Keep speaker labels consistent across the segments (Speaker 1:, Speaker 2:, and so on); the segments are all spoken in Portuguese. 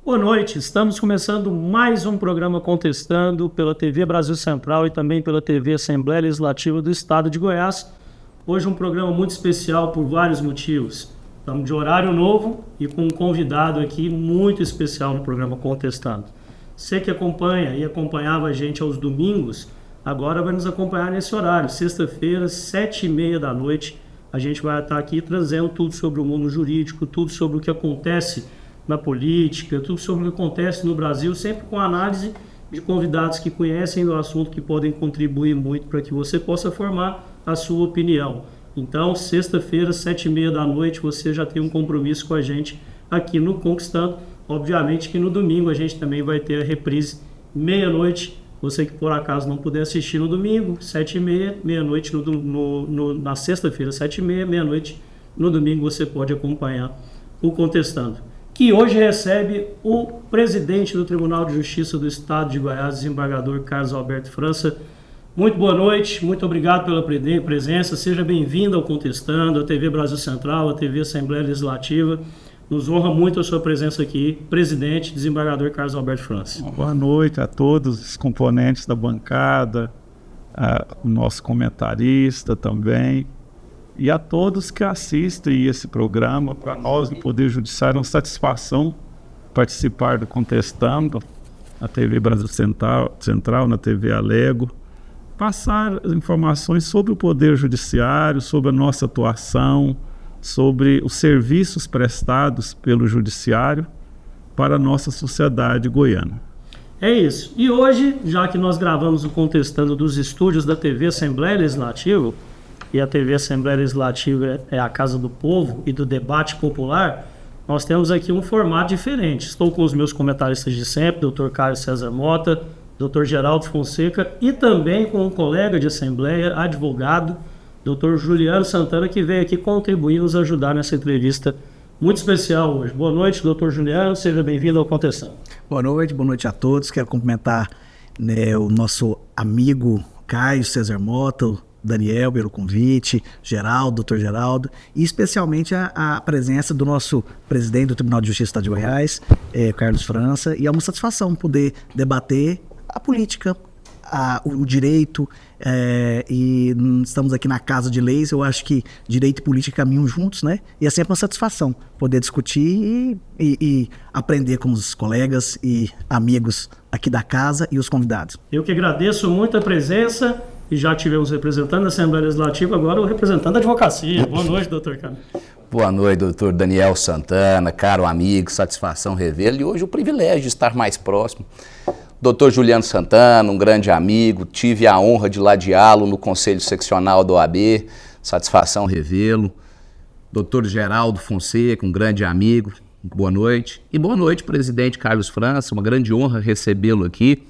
Speaker 1: Boa noite, estamos começando mais um programa Contestando pela TV Brasil Central e também pela TV Assembleia Legislativa do Estado de Goiás. Hoje um programa muito especial por vários motivos. Estamos de horário novo e com um convidado aqui muito especial no programa Contestando. Você que acompanha e acompanhava a gente aos domingos, agora vai nos acompanhar nesse horário, sexta-feira, 7h30 da noite. A gente vai estar aqui trazendo tudo sobre o mundo jurídico, tudo sobre o que acontece na política, tudo sobre o que acontece no Brasil, sempre com análise de convidados que conhecem do assunto, que podem contribuir muito para que você possa formar a sua opinião. Então, sexta-feira, 7h30 da noite, você já tem um compromisso com a gente aqui no Conquistando. Obviamente que no domingo a gente também vai ter a reprise meia-noite. Você que por acaso não puder assistir no domingo, 7h30, meia-noite na sexta-feira, 7h30, meia-noite no domingo você pode acompanhar o Contestando, que hoje recebe o presidente do Tribunal de Justiça do Estado de Goiás, desembargador Carlos Alberto França. Muito boa noite, muito obrigado pela presença, seja bem-vindo ao Contestando, à TV Brasil Central, à TV Assembleia Legislativa. Nos honra muito a sua presença aqui, presidente, desembargador Carlos Alberto França.
Speaker 2: Boa noite a todos os componentes da bancada, o nosso comentarista também, e a todos que assistem esse programa. Para nós, do Poder Judiciário, é uma satisfação participar do Contestando, na TV Brasil Central, na TV Alego, passar informações sobre o Poder Judiciário, sobre a nossa atuação, sobre os serviços prestados pelo Judiciário para a nossa sociedade goiana.
Speaker 1: É isso. E hoje, já que nós gravamos o Contestando dos estúdios da TV Assembleia Legislativa, e a TV Assembleia Legislativa é a casa do povo e do debate popular, nós temos aqui um formato diferente. Estou com os meus comentaristas de sempre, Dr. Carlos César Mota, Dr. Geraldo Fonseca, e também com um colega de Assembleia, advogado, Dr. Juliano Santana, que veio aqui contribuir e nos ajudar nessa entrevista muito especial hoje. Boa noite, Dr. Juliano, seja bem-vindo ao Contestando.
Speaker 3: Boa noite a todos. Quero cumprimentar o nosso amigo Caio César Mota, o Daniel pelo convite, Geraldo, Dr. Geraldo, e especialmente a presença do nosso presidente do Tribunal de Justiça do Estado de Goiás, Carlos França, e é uma satisfação poder debater a política, o direito, e estamos aqui na Casa de Leis. Eu acho que direito e política caminham juntos, né? E é sempre uma satisfação poder discutir e aprender com os colegas e amigos aqui da casa e os convidados.
Speaker 1: Eu que agradeço muito a presença, e já tivemos representando da Assembleia Legislativa, agora o representante da advocacia. Boa noite, doutor Carlos.
Speaker 4: Boa noite, doutor Daniel Santana, caro amigo, satisfação revê-lo, e hoje o privilégio de estar mais próximo. Doutor Juliano Santana, um grande amigo, tive a honra de ladeá-lo no Conselho Seccional da OAB, satisfação revê-lo. Doutor Geraldo Fonseca, um grande amigo, boa noite. E boa noite, presidente Carlos França, uma grande honra recebê-lo aqui.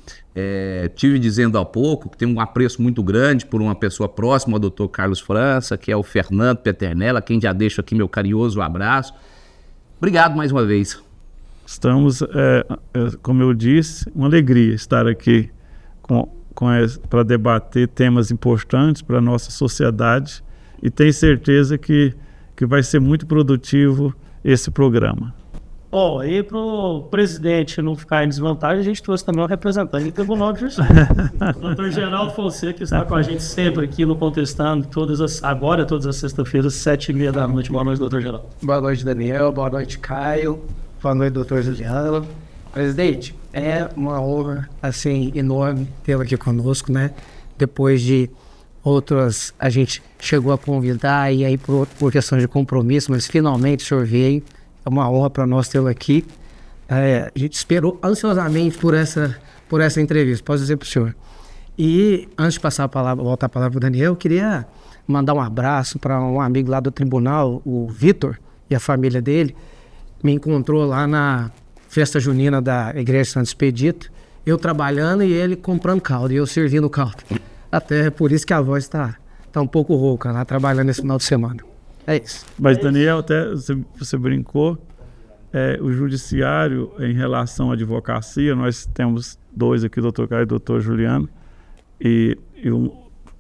Speaker 4: Tive dizendo há pouco que tenho um apreço muito grande por uma pessoa próxima ao doutor Carlos França, que é o Fernando Peternella, a quem já deixo aqui meu carinhoso abraço. Obrigado mais uma vez.
Speaker 2: Estamos, como eu disse, uma alegria estar aqui para debater temas importantes para a nossa sociedade, e tenho certeza que vai ser muito produtivo esse programa.
Speaker 1: E para o presidente não ficar em desvantagem, a gente trouxe também um representante do Tribunal de Justiça. O Dr. Geraldo Fonseca, que está com a gente sempre aqui no Contestando, todas as sextas-feiras, 7h30 da noite. Boa noite, doutor Geraldo.
Speaker 5: Boa noite, Daniel. Boa noite, Caio. Boa noite, doutor Juliano. Presidente, é uma honra, assim, enorme tê-lo aqui conosco, né? Depois de outras, a gente chegou a convidar, e aí por questão de compromisso, mas finalmente o senhor veio. É uma honra para nós tê-lo aqui. A gente esperou ansiosamente por essa entrevista, posso dizer para o senhor. E antes de voltar a palavra para o Daniel, eu queria mandar um abraço para um amigo lá do tribunal, o Vitor, e a família dele. Me encontrou lá na festa junina da Igreja Santo Expedito, eu trabalhando e ele comprando caldo, e eu servindo o caldo. Até por isso que a voz está um pouco rouca lá, trabalhando esse final de semana. É isso.
Speaker 2: Mas, Daniel, até você brincou, o judiciário, em relação à advocacia, nós temos dois aqui, doutor Caio e doutor Juliano, e um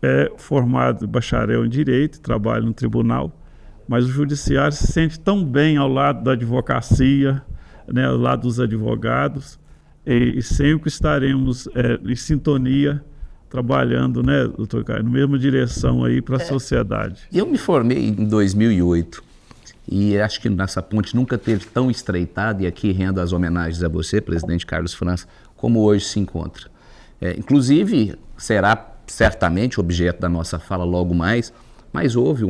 Speaker 2: é formado bacharel em Direito, trabalha no tribunal, mas o judiciário se sente tão bem ao lado da advocacia, né, ao lado dos advogados, e sempre estaremos em sintonia, trabalhando, né, doutor Caio, na mesma direção aí para a sociedade.
Speaker 4: Eu me formei em 2008 e acho que nossa ponte nunca teve tão estreitada, e aqui rendo as homenagens a você, presidente Carlos França, como hoje se encontra. Inclusive, será certamente objeto da nossa fala logo mais, mas houve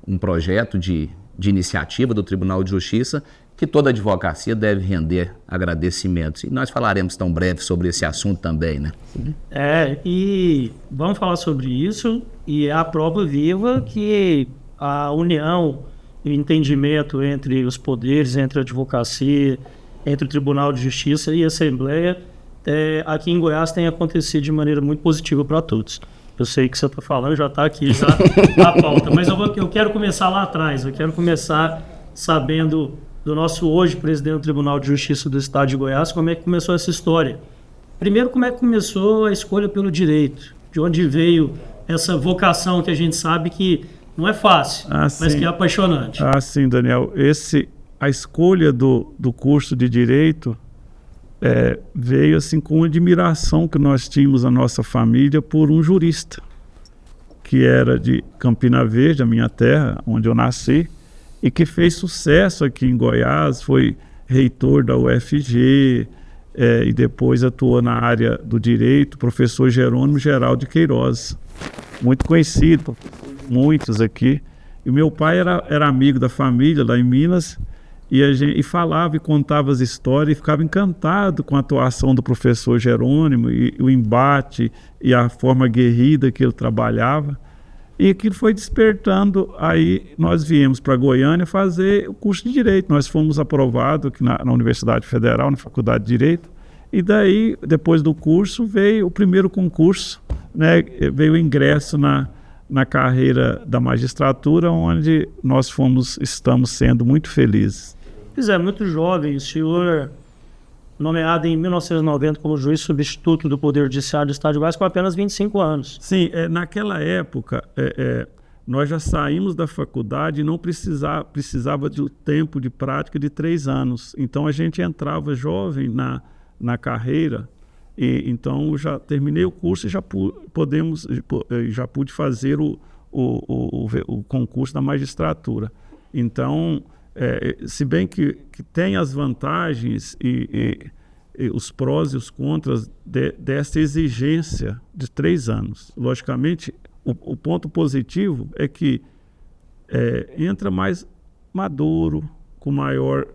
Speaker 4: um projeto de iniciativa do Tribunal de Justiça que toda advocacia deve render agradecimentos. E nós falaremos tão breve sobre esse assunto também, né?
Speaker 1: E vamos falar sobre isso, e é a prova viva que a união e o entendimento entre os poderes, entre a advocacia, entre o Tribunal de Justiça e a Assembleia, aqui em Goiás tem acontecido de maneira muito positiva para todos. Eu sei que você está falando, já está aqui já na pauta, mas eu quero começar lá atrás, eu quero começar sabendo do nosso hoje presidente do Tribunal de Justiça do Estado de Goiás, como é que começou essa história. Primeiro, como é que começou a escolha pelo direito? De onde veio essa vocação que a gente sabe que não é fácil, mas que é apaixonante?
Speaker 2: Sim, Daniel. A escolha do curso de Direito veio assim com uma admiração que nós tínhamos na nossa família por um jurista, que era de Campina Verde, a minha terra, onde eu nasci, e que fez sucesso aqui em Goiás, foi reitor da UFG, e depois atuou na área do direito, professor Jerônimo Geraldo de Queiroz, muito conhecido, muitos aqui. E meu pai era amigo da família lá em Minas, e falava e contava as histórias, e ficava encantado com a atuação do professor Jerônimo, e o embate e a forma aguerrida que ele trabalhava. E aquilo foi despertando. Aí nós viemos para Goiânia fazer o curso de Direito. Nós fomos aprovados aqui na Universidade Federal, na Faculdade de Direito. E daí, depois do curso, veio o primeiro concurso, né? Veio o ingresso na carreira da magistratura, onde nós estamos sendo muito felizes.
Speaker 1: Pois é, muito jovem. O senhor, nomeado em 1990 como juiz substituto do Poder Judiciário do Estado de Goiás, com apenas 25 anos.
Speaker 2: Sim, naquela época, nós já saímos da faculdade e não precisava de um tempo de prática de 3 anos. Então, a gente entrava jovem na carreira, e então já terminei o curso e já pude fazer o concurso da magistratura. Então, se bem que tem as vantagens e os prós e os contras dessa exigência de 3 anos. Logicamente, o ponto positivo é que entra mais maduro, com maior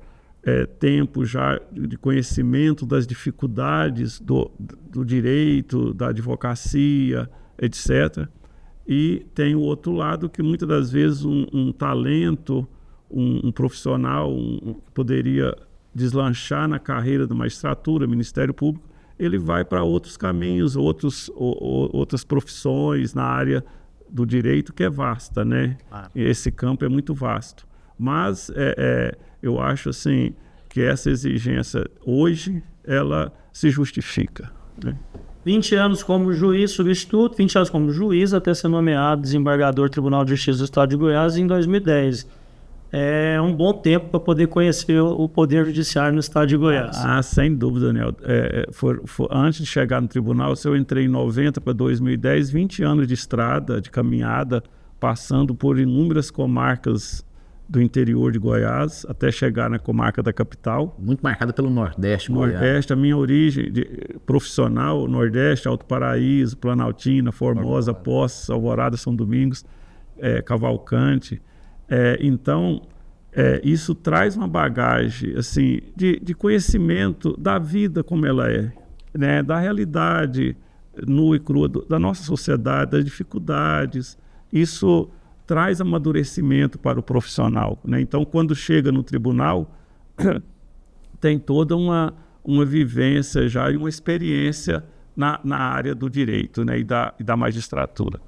Speaker 2: tempo já de conhecimento das dificuldades do direito, da advocacia, etc. E tem o outro lado, que muitas das vezes um talento, um profissional que poderia deslanchar na carreira da magistratura, Ministério Público, ele vai para outros caminhos, outras profissões na área do direito, que é vasta, né? Esse campo é muito vasto. Mas eu acho assim que essa exigência hoje, ela se justifica, né?
Speaker 1: 20 anos como juiz substituto, 20 anos como juiz, até ser nomeado desembargador do Tribunal de Justiça do Estado de Goiás em 2010. É um bom tempo para poder conhecer o Poder Judiciário no Estado de Goiás.
Speaker 2: Sem dúvida, Daniel. Antes de chegar no tribunal, eu entrei em 90 para 2010, 20 anos de estrada, de caminhada, passando por inúmeras comarcas do interior de Goiás, até chegar na comarca da capital.
Speaker 4: Muito marcada pelo Nordeste.
Speaker 2: Nordeste, a minha origem profissional, Nordeste, Alto Paraíso, Planaltina, Formosa, Poços, Alvorada, São Domingos, Cavalcante. Então, isso traz uma bagagem assim, de conhecimento da vida como ela é, né? Da realidade nua e crua da nossa sociedade, das dificuldades. Isso traz amadurecimento para o profissional, né? Então, quando chega no tribunal, tem toda uma vivência já e uma experiência na área do direito, né? e da magistratura.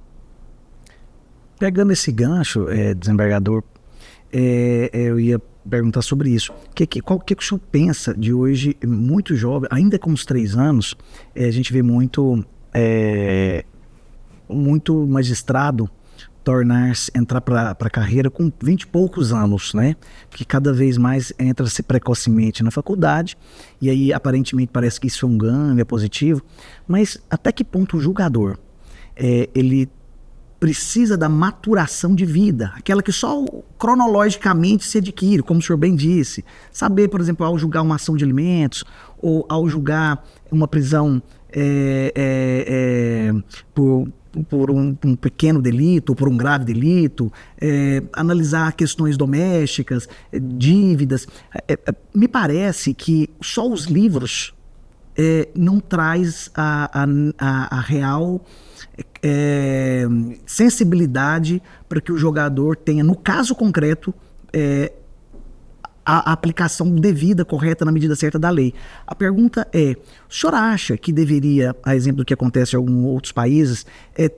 Speaker 3: Pegando esse gancho, desembargador, eu ia perguntar sobre isso. Qual que o senhor pensa de hoje, muito jovem, ainda com uns 3 anos, a gente vê muito magistrado entrar para a carreira com 20 e poucos anos, né? Porque cada vez mais entra-se precocemente na faculdade, e aí aparentemente parece que isso é um ganho, é positivo, mas até que ponto o julgador, ele precisa da maturação de vida, aquela que só cronologicamente se adquire, como o senhor bem disse. Saber, por exemplo, ao julgar uma ação de alimentos, ou ao julgar uma prisão por um pequeno delito, ou por um grave delito, analisar questões domésticas, dívidas. Me parece que só os livros não traz a real sensibilidade para que o jogador tenha, no caso concreto, a aplicação devida, correta, na medida certa da lei. A pergunta é, o senhor acha que deveria, a exemplo do que acontece em alguns outros países,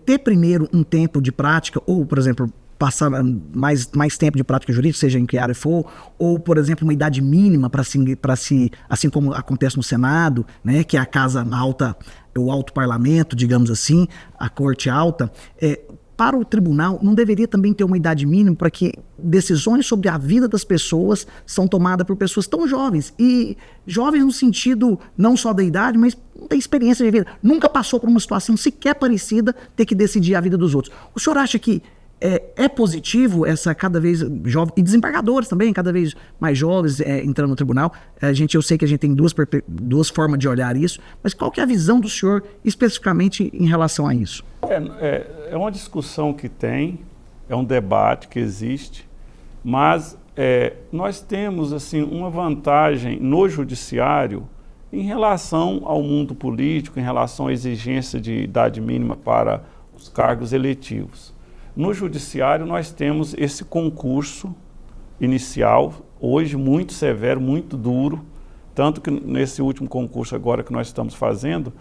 Speaker 3: ter primeiro um tempo de prática, ou, por exemplo, passar mais tempo de prática jurídica, seja em que área for, ou, por exemplo, uma idade mínima para se, assim como acontece no Senado, né, que é a casa alta, o alto parlamento, digamos assim, a corte alta, para o tribunal não deveria também ter uma idade mínima para que decisões sobre a vida das pessoas são tomadas por pessoas tão jovens, e jovens no sentido não só da idade, mas da experiência de vida, nunca passou por uma situação sequer parecida, ter que decidir a vida dos outros. O senhor acha que é positivo essa cada vez jovem, e desembargadores também, cada vez mais jovens entrando no tribunal? Eu sei que a gente tem duas formas de olhar isso, mas qual que é a visão do senhor especificamente em relação a isso?
Speaker 2: É uma discussão que tem, é um debate que existe, mas nós temos assim, uma vantagem no judiciário em relação ao mundo político, em relação à exigência de idade mínima para os cargos eletivos. No judiciário nós temos esse concurso inicial, hoje muito severo, muito duro, tanto que nesse último concurso agora que nós estamos fazendo,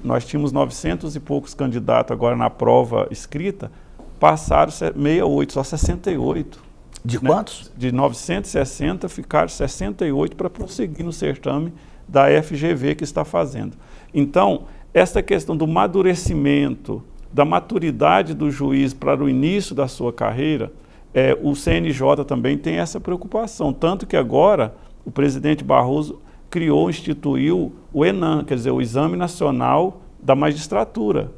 Speaker 2: nós tínhamos 900 e poucos candidatos agora na prova escrita, passaram 68, só 68.
Speaker 3: De quantos?
Speaker 2: De 960 ficaram 68 para prosseguir no certame da FGV que está fazendo. Então, essa questão do amadurecimento, da maturidade do juiz para o início da sua carreira, o CNJ também tem essa preocupação, tanto que agora o presidente Barroso instituiu o ENAM, quer dizer, o Exame Nacional da Magistratura,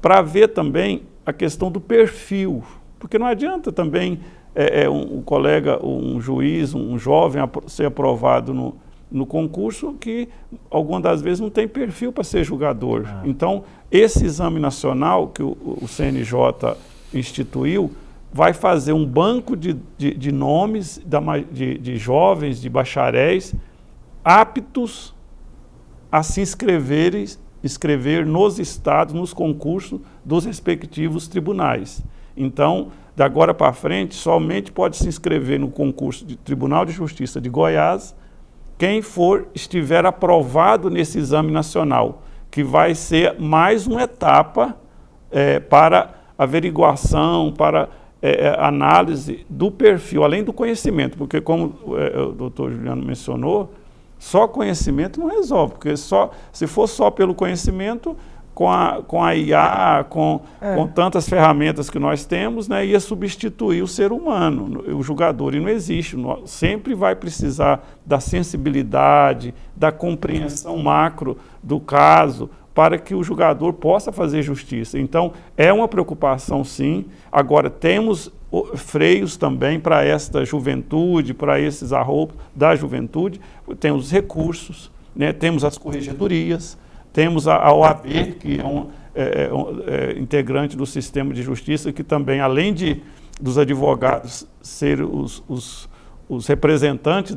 Speaker 2: para ver também a questão do perfil, porque não adianta também um colega, um juiz, um jovem ser aprovado no concurso que algumas das vezes não tem perfil para ser julgador. Então, esse exame nacional que o CNJ instituiu vai fazer um banco de nomes de jovens, de bacharéis, aptos a se inscrever nos estados, nos concursos dos respectivos tribunais. Então, de agora para frente, somente pode se inscrever no concurso de Tribunal de Justiça de Goiás quem estiver aprovado nesse exame nacional, que vai ser mais uma etapa para averiguação, para análise do perfil, além do conhecimento, porque como o doutor Juliano mencionou, só conhecimento não resolve, porque se for só pelo conhecimento, com a IA, com tantas ferramentas que nós temos, né, ia substituir o ser humano, o julgador, e não existe. Sempre vai precisar da sensibilidade, da compreensão macro do caso, para que o julgador possa fazer justiça. Então, é uma preocupação, sim. Agora, temos freios também para esta juventude, para esses arroubos da juventude. Temos os recursos, né? Temos as corregedorias, temos a OAB, que é integrante do sistema de justiça, que também, além dos advogados serem os representantes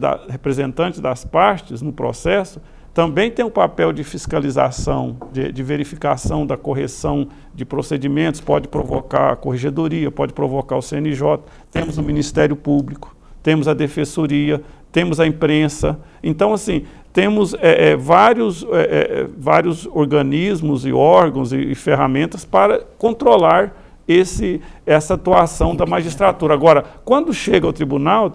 Speaker 2: das partes no processo, também tem o papel de fiscalização, de verificação da correção de procedimentos, pode provocar a corregedoria, pode provocar o CNJ, temos o Ministério Público, temos a Defensoria, temos a imprensa. Então, assim, temos vários organismos e órgãos e ferramentas para controlar essa atuação da magistratura. Agora, quando chega ao tribunal,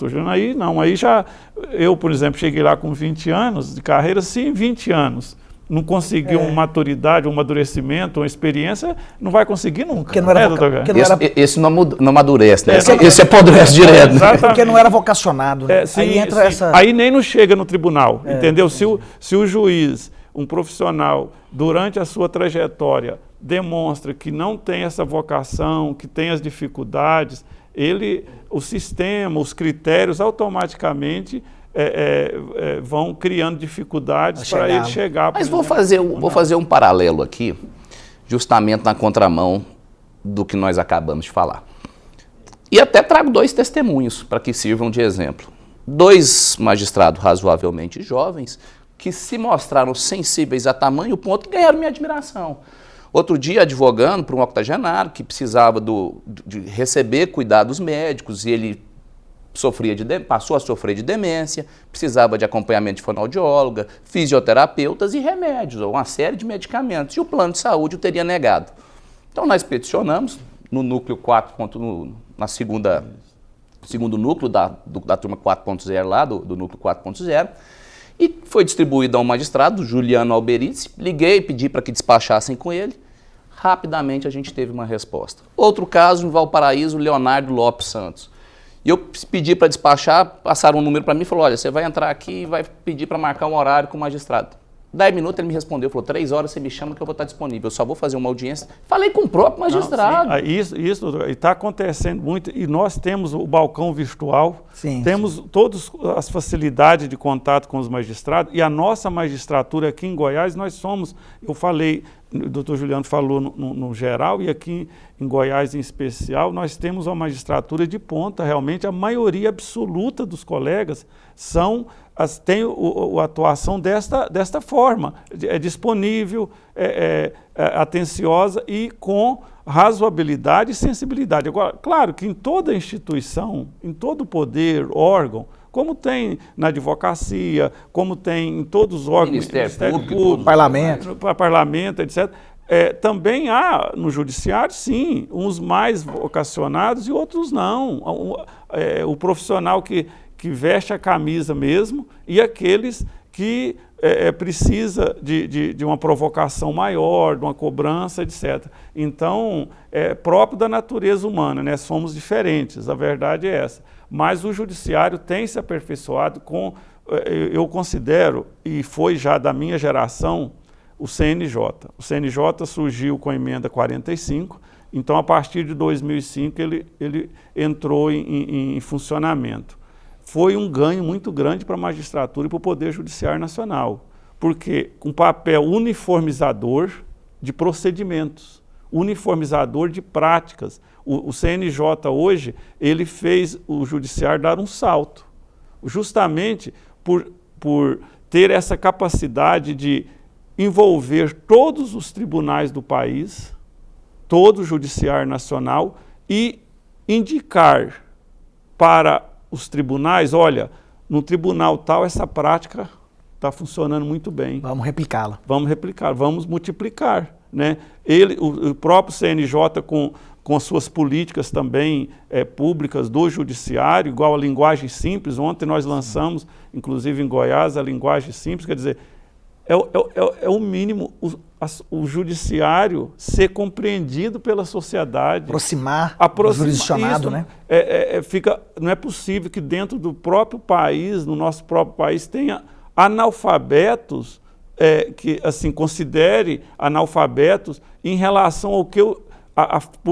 Speaker 2: aí já, eu, por exemplo, cheguei lá com 20 anos de carreira, sim, 20 anos, não conseguiu uma maturidade, um amadurecimento, uma experiência, não vai conseguir nunca.
Speaker 3: Porque não era
Speaker 4: esse não amadurece, né? Esse apodrece direto.
Speaker 3: Né? Porque não era vocacionado. Né?
Speaker 2: Sim, aí entra essa... Aí nem não chega no tribunal, entendeu? Se o juiz, um profissional, durante a sua trajetória, demonstra que não tem essa vocação, que tem as dificuldades, o sistema, os critérios automaticamente vão criando dificuldades para ele chegar.
Speaker 4: Mas vou fazer um paralelo aqui, justamente na contramão do que nós acabamos de falar. E até trago 2 testemunhos para que sirvam de exemplo. 2 magistrados razoavelmente jovens que se mostraram sensíveis a tamanho ponto que ganharam minha admiração. Outro dia, advogando para um octogenário que precisava de receber cuidados médicos e ele passou a sofrer de demência, precisava de acompanhamento de fonoaudióloga, fisioterapeutas e remédios, ou uma série de medicamentos, e o plano de saúde o teria negado. Então nós peticionamos no núcleo 4, segundo núcleo da turma 4.0 lá, do núcleo 4.0, e foi distribuído a um magistrado, Juliano Alberici. Liguei, pedi para que despachassem com ele. Rapidamente a gente teve uma resposta. Outro caso em Valparaíso, Leonardo Lopes Santos. E eu pedi para despachar, passaram um número para mim e falou, olha, você vai entrar aqui e vai pedir para marcar um horário com o magistrado. 10 minutos ele me respondeu, falou, 3 horas você me chama que eu vou estar disponível, eu só vou fazer uma audiência. Falei com o próprio magistrado.
Speaker 2: Não, isso está acontecendo muito, e nós temos o balcão virtual, temos todas as facilidades de contato com os magistrados, e a nossa magistratura aqui em Goiás, nós somos, eu falei, o doutor Juliano falou no geral, e aqui em Goiás em especial, nós temos uma magistratura de ponta, realmente a maioria absoluta dos colegas tem a atuação desta forma, é disponível, atenciosa e com razoabilidade e sensibilidade. Agora, claro que em toda instituição, em todo poder, órgão, como tem na advocacia, como tem em todos os órgãos, Ministério Público, Parlamento, etc., também há no judiciário, sim, uns mais vocacionados e outros não. O profissional que veste a camisa mesmo e aqueles que precisa de uma provocação maior, de uma cobrança, etc. Então, é próprio da natureza humana, né? Somos diferentes, a verdade é essa. Mas o judiciário tem se aperfeiçoado eu considero, e foi já da minha geração, o CNJ. O CNJ surgiu com a emenda 45, então a partir de 2005 ele entrou em funcionamento. Foi um ganho muito grande para a magistratura e para o Poder Judiciário Nacional, porque um papel uniformizador de procedimentos, uniformizador de práticas. O CNJ hoje, ele fez o judiciário dar um salto, justamente por ter essa capacidade de envolver todos os tribunais do país, todo o Judiciário Nacional e indicar para os tribunais, olha, no tribunal tal essa prática está funcionando muito bem.
Speaker 3: Vamos replicá-la.
Speaker 2: Vamos replicar, vamos multiplicar. Né? O próprio CNJ com suas políticas também públicas do judiciário, igual a linguagem simples, ontem nós lançamos, inclusive em Goiás, a linguagem simples, quer dizer, é o mínimo, o judiciário ser compreendido pela sociedade.
Speaker 3: Aproximar o jurisdicionado, né?
Speaker 2: Não é possível que dentro do próprio país, no nosso próprio país, tenha analfabetos, que assim, considere analfabetos em relação ao que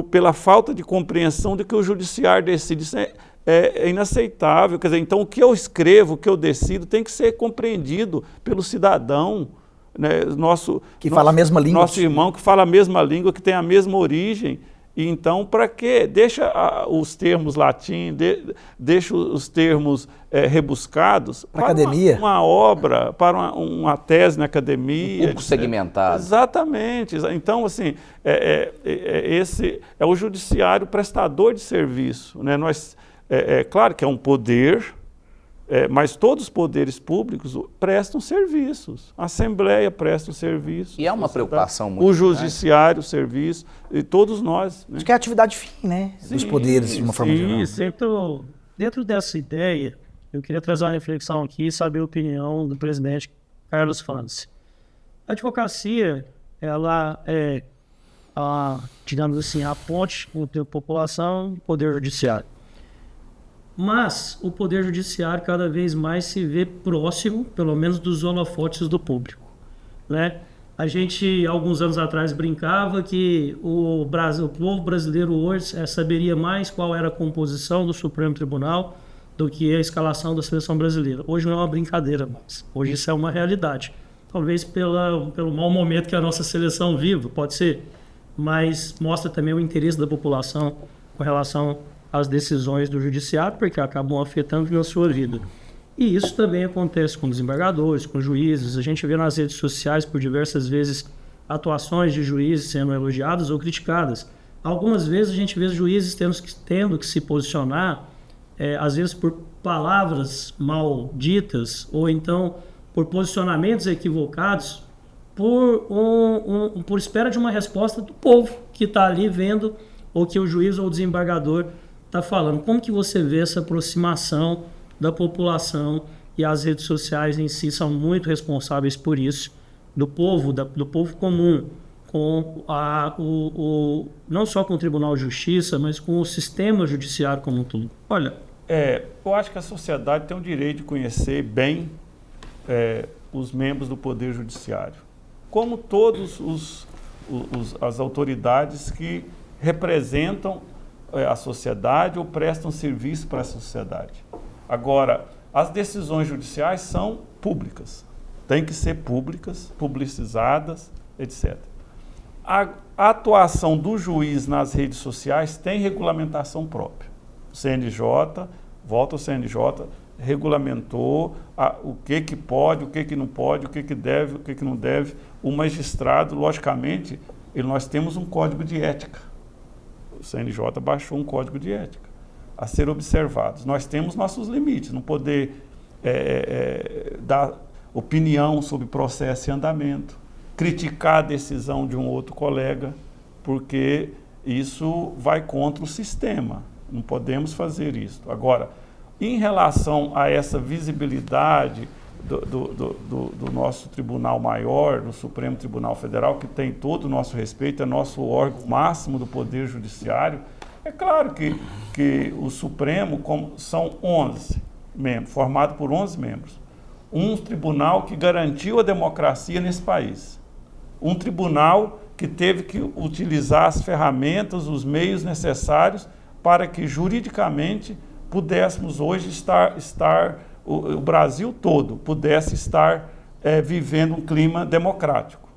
Speaker 2: pela falta de compreensão do que o judiciário decide. Isso é inaceitável. Quer dizer, então o que eu escrevo, o que eu decido, tem que ser compreendido pelo cidadão, né?
Speaker 3: Fala a mesma língua.
Speaker 2: Nosso irmão que fala a mesma língua, que tem a mesma origem. E então, para quê? Deixa os termos latim, deixa os termos rebuscados
Speaker 3: para academia.
Speaker 2: Uma obra, para uma tese na academia.
Speaker 4: Um público segmentado.
Speaker 2: Exatamente. Então, assim, esse é o judiciário prestador de serviço. Né? Claro que é um poder, mas todos os poderes públicos prestam serviços. A Assembleia presta um serviço.
Speaker 4: E é uma preocupação muito
Speaker 2: grande. O Judiciário, o serviço, e todos nós. Né?
Speaker 3: Acho que é a atividade fim, né? Dos poderes, de uma forma geral.
Speaker 1: Sempre dentro dessa ideia, eu queria trazer uma reflexão aqui e saber a opinião do presidente Carlos Fanci. A advocacia, ela é, digamos assim, a ponte entre a população e o poder judiciário. Mas o poder judiciário cada vez mais se vê próximo, pelo menos, dos holofotes do público, né? A gente, alguns anos atrás, brincava que o povo brasileiro hoje saberia mais qual era a composição do Supremo Tribunal do que a escalação da seleção brasileira. Hoje não é uma brincadeira mais. Hoje isso é uma realidade. Talvez pelo mau momento que a nossa seleção vive, pode ser, mas mostra também o interesse da população com relação às decisões do judiciário, porque acabam afetando a sua vida. E isso também acontece com desembargadores, com juízes. A gente vê nas redes sociais por diversas vezes atuações de juízes sendo elogiadas ou criticadas. Algumas vezes a gente vê juízes tendo que se posicionar, às vezes por palavras mal ditas ou então por posicionamentos equivocados, por espera de uma resposta do povo que está ali vendo o que o juiz ou o desembargador está falando. Como que você vê essa aproximação da população? E as redes sociais em si são muito responsáveis por isso, do povo comum, com não só com o Tribunal de Justiça, mas com o sistema judiciário como um todo.
Speaker 2: Olha, eu acho que a sociedade tem o direito de conhecer bem os membros do Poder Judiciário, como todos as autoridades que representam a sociedade ou prestam serviço para a sociedade. Agora, as decisões judiciais são públicas, têm que ser públicas, publicizadas, etc. A atuação do juiz nas redes sociais tem regulamentação própria. O CNJ, volta ao CNJ, regulamentou o que pode, o que não pode, o que deve, o que não deve. O magistrado, logicamente, nós temos um código de ética. O CNJ baixou um código de ética a ser observados. Nós temos nossos limites, não poder dar opinião sobre processo em andamento, criticar a decisão de um outro colega, porque isso vai contra o sistema. Não podemos fazer isso. Agora, em relação a essa visibilidade do nosso Tribunal Maior, do Supremo Tribunal Federal, que tem todo o nosso respeito, é nosso órgão máximo do Poder Judiciário, é claro que o Supremo são 11 membros, formado por 11 membros. Um tribunal que garantiu a democracia nesse país. Um tribunal que teve que utilizar as ferramentas, os meios necessários para que juridicamente pudéssemos hoje o Brasil todo pudesse estar vivendo um clima democrático.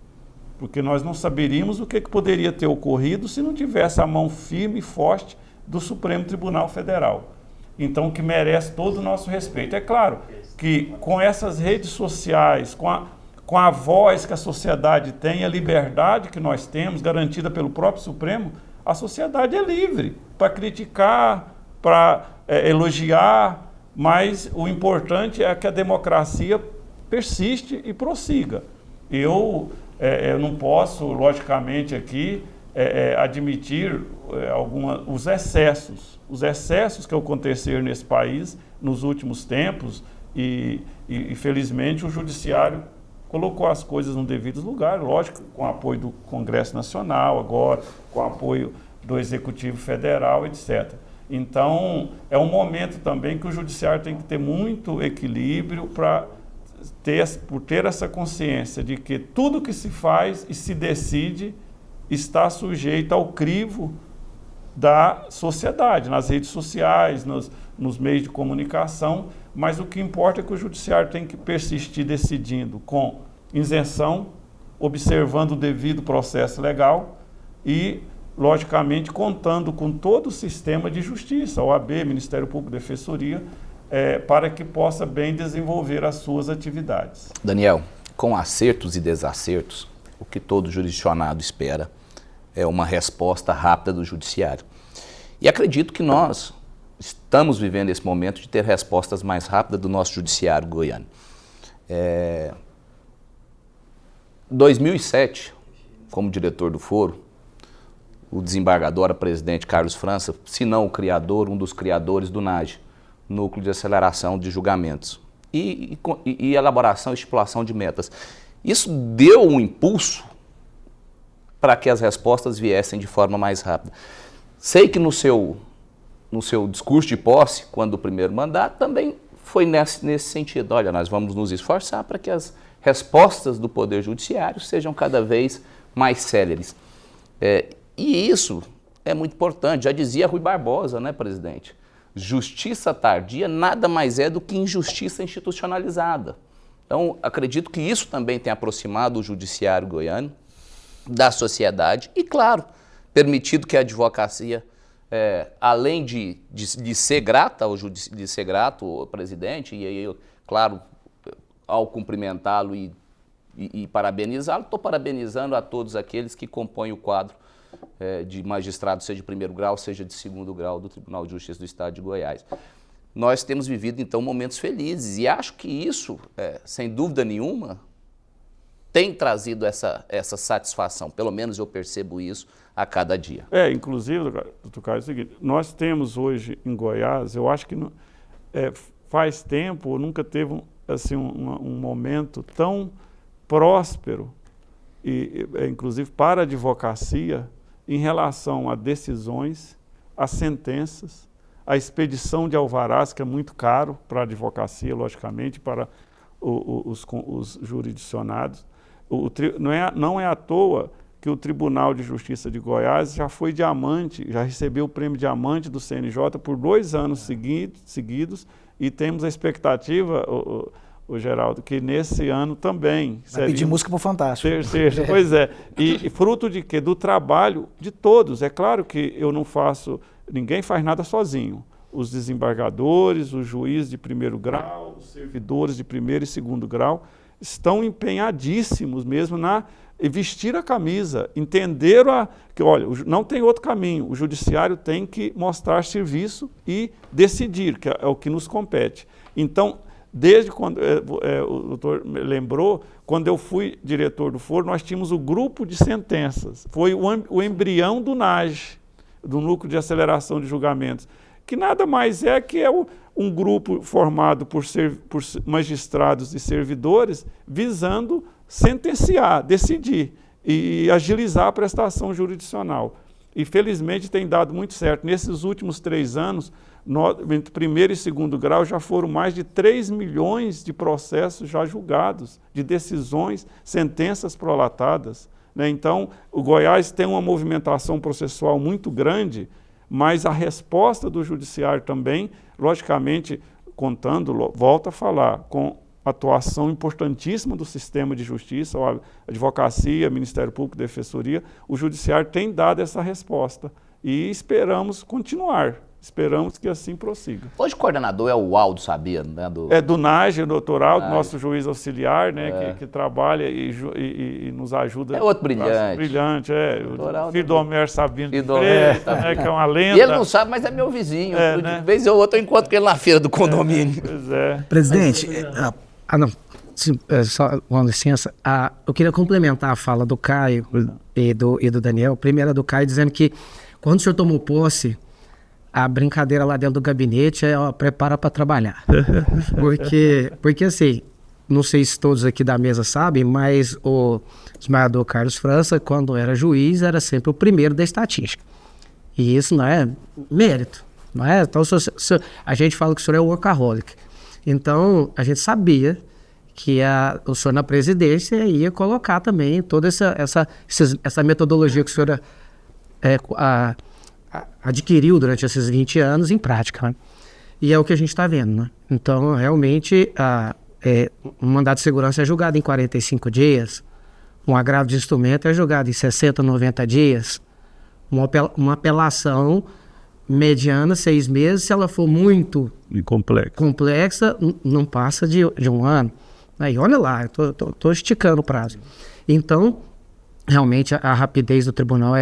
Speaker 2: Porque nós não saberíamos o que poderia ter ocorrido se não tivesse a mão firme e forte do Supremo Tribunal Federal. Então, que merece todo o nosso respeito. É claro que com essas redes sociais, com a voz que a sociedade tem, a liberdade que nós temos, garantida pelo próprio Supremo, a sociedade é livre para criticar, para elogiar, mas o importante é que a democracia persiste e prossiga. Eu não posso, logicamente, aqui admitir os excessos que aconteceram nesse país nos últimos tempos e felizmente, o Judiciário colocou as coisas no devido lugar, lógico, com o apoio do Congresso Nacional agora, com o apoio do Executivo Federal, etc. Então, é um momento também que o Judiciário tem que ter muito equilíbrio por ter essa consciência de que tudo que se faz e se decide está sujeito ao crivo da sociedade, nas redes sociais, nos meios de comunicação, mas o que importa é que o Judiciário tem que persistir decidindo com isenção, observando o devido processo legal e, logicamente, contando com todo o sistema de justiça, OAB, Ministério Público, Defensoria, para que possa bem desenvolver as suas atividades.
Speaker 4: Daniel, com acertos e desacertos, o que todo jurisdicionado espera é uma resposta rápida do Judiciário. E acredito que nós estamos vivendo esse momento de ter respostas mais rápidas do nosso Judiciário goiano. Em 2007, como diretor do foro, o desembargador, a presidente Carlos França, se não o criador, um dos criadores do NAJ, Núcleo de Aceleração de Julgamentos, e elaboração e estipulação de metas. Isso deu um impulso para que as respostas viessem de forma mais rápida. Sei que no seu discurso de posse, quando o primeiro mandato, também foi nesse sentido. Olha, nós vamos nos esforçar para que as respostas do Poder Judiciário sejam cada vez mais céleres. E isso é muito importante. Já dizia Rui Barbosa, né, presidente? Justiça tardia nada mais é do que injustiça institucionalizada. Então, acredito que isso também tem aproximado o judiciário goiano da sociedade e, claro, permitido que a advocacia, além de ser grata de ser grato ao presidente, e aí, claro, ao cumprimentá-lo e parabenizá-lo, estou parabenizando a todos aqueles que compõem o quadro de magistrado, seja de primeiro grau, seja de segundo grau do Tribunal de Justiça do Estado de Goiás. Nós temos vivido, então, momentos felizes e acho que isso, sem dúvida nenhuma, tem trazido essa satisfação. Pelo menos eu percebo isso a cada dia.
Speaker 2: Inclusive, doutor Caio, é o seguinte, nós temos hoje em Goiás, eu acho que faz tempo, nunca teve assim, um momento tão próspero, inclusive para a advocacia, em relação a decisões, a sentenças, a expedição de alvarás, que é muito caro para a advocacia, logicamente, para os jurisdicionados. Não é à toa que o Tribunal de Justiça de Goiás já foi diamante, já recebeu o prêmio diamante do CNJ por 2 anos seguidos e temos a expectativa, o Geraldo, que nesse ano também...
Speaker 3: Vai pedir música para o Fantástico.
Speaker 2: Pois é. E fruto de quê? Do trabalho de todos. É claro que eu não faço... Ninguém faz nada sozinho. Os desembargadores, os juízes de primeiro grau, os servidores de primeiro e segundo grau estão empenhadíssimos mesmo na vestir a camisa, entenderam que, olha, não tem outro caminho. O judiciário tem que mostrar serviço e decidir, que é o que nos compete. Então, desde quando o doutor lembrou, quando eu fui diretor do foro, nós tínhamos o grupo de sentenças. Foi o embrião do NAGE, do Núcleo de Aceleração de Julgamentos, que nada mais é que um grupo formado por magistrados e servidores visando sentenciar, decidir e agilizar a prestação jurisdicional. E, felizmente, tem dado muito certo. Nesses últimos 3 anos, entre primeiro e segundo grau, já foram mais de 3 milhões de processos já julgados, de decisões, sentenças prolatadas. Né? Então, o Goiás tem uma movimentação processual muito grande, mas a resposta do judiciário também, logicamente, contando, volto a falar, com atuação importantíssima do sistema de justiça, a advocacia, Ministério Público, Defensoria, o judiciário tem dado essa resposta e esperamos continuar. Esperamos que assim prossiga.
Speaker 4: Hoje o coordenador é o Aldo Sabia, né?
Speaker 2: Do NAGE, o doutor Aldo, nosso juiz auxiliar, né? Que trabalha e nos ajuda.
Speaker 4: É outro brilhante.
Speaker 2: Brilhante, o filho do Homero Sabino de
Speaker 4: Freitas,
Speaker 2: né? Que é uma lenda.
Speaker 4: E ele não sabe, mas é meu vizinho. De vez ou outra eu encontro com ele na feira do condomínio.
Speaker 2: Pois é.
Speaker 3: Presidente...
Speaker 5: não. Só uma licença. Eu queria complementar a fala do Caio e do Daniel. Primeiro, do Caio dizendo que quando o senhor tomou posse, a brincadeira lá dentro do gabinete prepara para trabalhar. Porque assim, não sei se todos aqui da mesa sabem, mas o desembargador Carlos França, quando era juiz, era sempre o primeiro da estatística. E isso não é mérito, não é? Então, a gente fala que o senhor é workaholic. Então, a gente sabia que o senhor na presidência ia colocar também toda essa metodologia que o senhor adquiriu durante esses 20 anos em prática. Né? E é o que a gente está vendo. Né? Então, realmente, um mandado de segurança é julgado em 45 dias, um agravo de instrumento é julgado em 60, 90 dias, uma apelação mediana, 6 meses, se ela for muito complexa, não passa de 1 ano. Aí, olha lá, eu tô esticando o prazo. Então, realmente, a rapidez do tribunal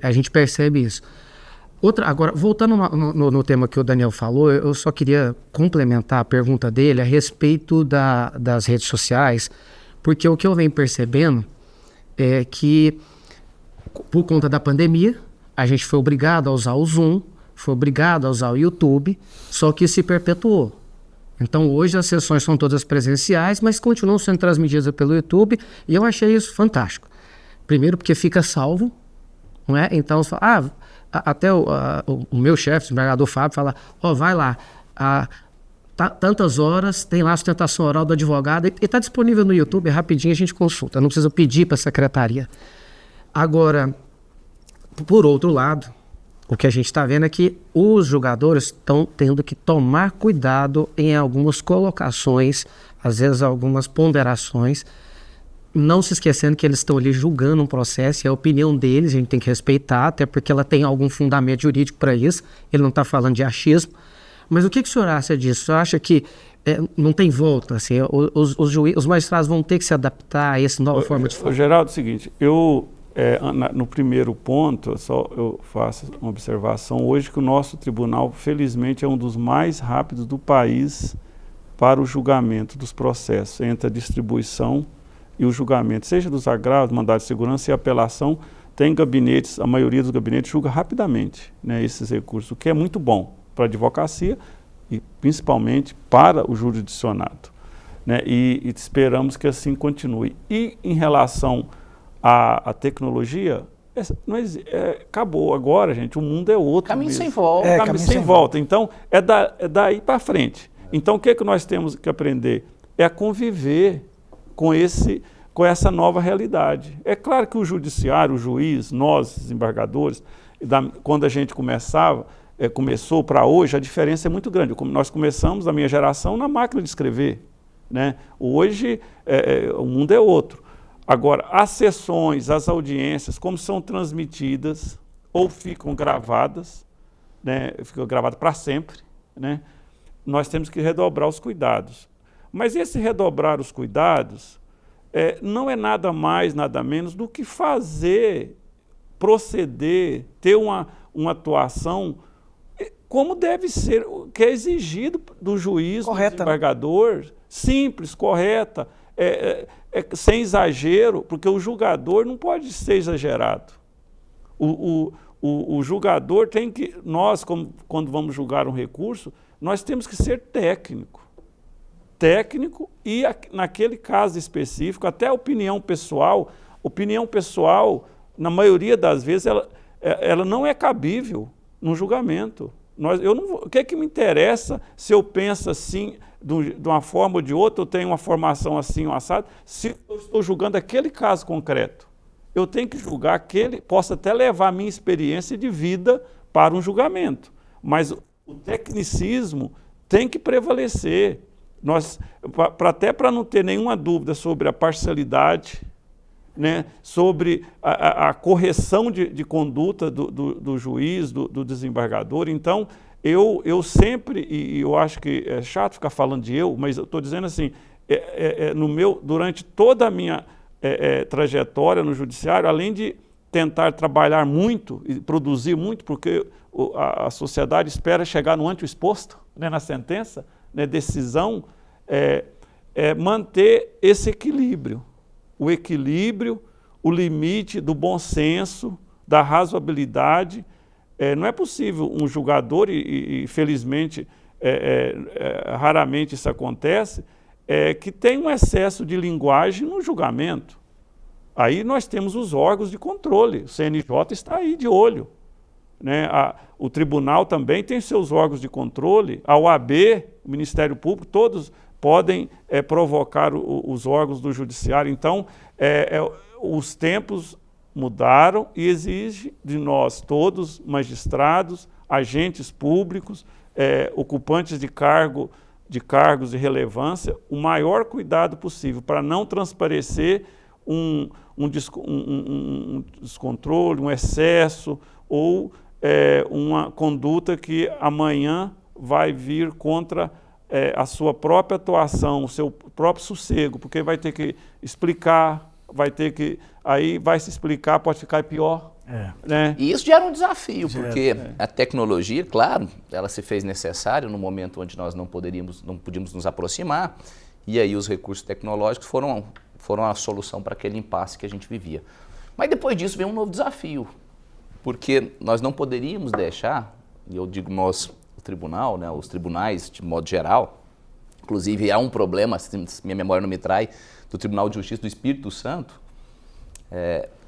Speaker 5: a gente percebe isso. Agora, voltando no tema que o Daniel falou, eu só queria complementar a pergunta dele a respeito das redes sociais, porque o que eu venho percebendo é que, por conta da pandemia, a gente foi obrigado a usar o Zoom, foi obrigado a usar o YouTube, só que se perpetuou. Então hoje as sessões são todas presenciais, mas continuam sendo transmitidas pelo YouTube, e eu achei isso fantástico. Primeiro porque fica salvo, não é? Então, até o meu chefe, o desembargador Fábio, fala, vai lá, tantas horas, tem lá a sustentação oral do advogado, e está disponível no YouTube, rapidinho a gente consulta, não precisa pedir para a secretaria. Agora, por outro lado, o que a gente está vendo é que os julgadores estão tendo que tomar cuidado em algumas colocações, às vezes algumas ponderações, não se esquecendo que eles estão ali julgando um processo, e a opinião deles a gente tem que respeitar, até porque ela tem algum fundamento jurídico para isso, ele não está falando de achismo. Mas o que o senhor acha disso? O senhor acha que não tem volta? Assim, os magistrados vão ter que se adaptar a essa nova forma de falar?
Speaker 2: Geraldo, é o seguinte, no primeiro ponto, eu faço uma observação hoje que o nosso tribunal, felizmente, é um dos mais rápidos do país para o julgamento dos processos, entre a distribuição e o julgamento, seja dos agravos, mandado de segurança e apelação, tem gabinetes, a maioria dos gabinetes julga rapidamente, né, esses recursos, o que é muito bom para a advocacia e principalmente para o jurisdicionado, né, e esperamos que assim continue. E em relação à tecnologia, acabou agora, gente, o mundo é outro.
Speaker 4: Caminho
Speaker 2: mesmo.
Speaker 4: sem volta.
Speaker 2: Caminho sem volta. Então, é daí para frente. Então, o que nós temos que aprender? É a conviver com essa nova realidade. É claro que o judiciário, o juiz, nós, desembargadores, quando a gente começou para hoje, a diferença é muito grande. Nós começamos, a minha geração, na máquina de escrever, né? Hoje, o mundo é outro. Agora, as sessões, as audiências, como são transmitidas ou ficam gravadas, né? Ficam gravadas para sempre, né? Nós temos que redobrar os cuidados. Mas esse redobrar os cuidados não é nada mais, nada menos do que proceder, ter uma atuação como deve ser, que é exigido do juiz,
Speaker 3: correta,
Speaker 2: do desembargador, simples, correta, sem exagero, porque o julgador não pode ser exagerado. O julgador tem que, nós, quando vamos julgar um recurso, nós temos que ser técnico e naquele caso específico, até a opinião pessoal, na maioria das vezes, ela não é cabível no julgamento. O que me interessa se eu penso assim, de uma forma ou de outra, eu tenho uma formação assim, um assado, se eu estou julgando aquele caso concreto? Eu tenho que julgar posso até levar a minha experiência de vida para um julgamento, mas o tecnicismo tem que prevalecer. Até para não ter nenhuma dúvida sobre a parcialidade, né, sobre a correção de conduta do juiz, do desembargador. Então, eu sempre, e eu acho que é chato ficar falando de mas eu estou dizendo assim, durante toda a minha trajetória no judiciário, além de tentar trabalhar muito e produzir muito, porque a sociedade espera chegar no ante exposto, né, na sentença, né, decisão, manter esse equilíbrio. O equilíbrio, o limite do bom senso, da razoabilidade. Não é possível um julgador, e felizmente raramente isso acontece, que tem um excesso de linguagem no julgamento. Aí nós temos os órgãos de controle, o CNJ está aí de olho, né? O tribunal também tem seus órgãos de controle, a OAB, o Ministério Público, todos podem provocar os órgãos do judiciário. Então, os tempos mudaram e exige de nós todos, magistrados, agentes públicos, ocupantes de cargos de relevância, o maior cuidado possível para não transparecer um descontrole, um excesso ou uma conduta que amanhã vai vir contra a sua própria atuação, o seu próprio sossego, porque vai ter que explicar, aí vai se explicar, pode ficar pior. Né?
Speaker 4: E isso gera um desafio, porque a tecnologia, claro, ela se fez necessária no momento onde nós não podíamos nos aproximar, e aí os recursos tecnológicos foram a solução para aquele impasse que a gente vivia. Mas depois disso vem um novo desafio, porque nós não poderíamos deixar, e eu digo nós, o tribunal, né, os tribunais de modo geral, inclusive há um problema, se minha memória não me trai, do Tribunal de Justiça do Espírito Santo,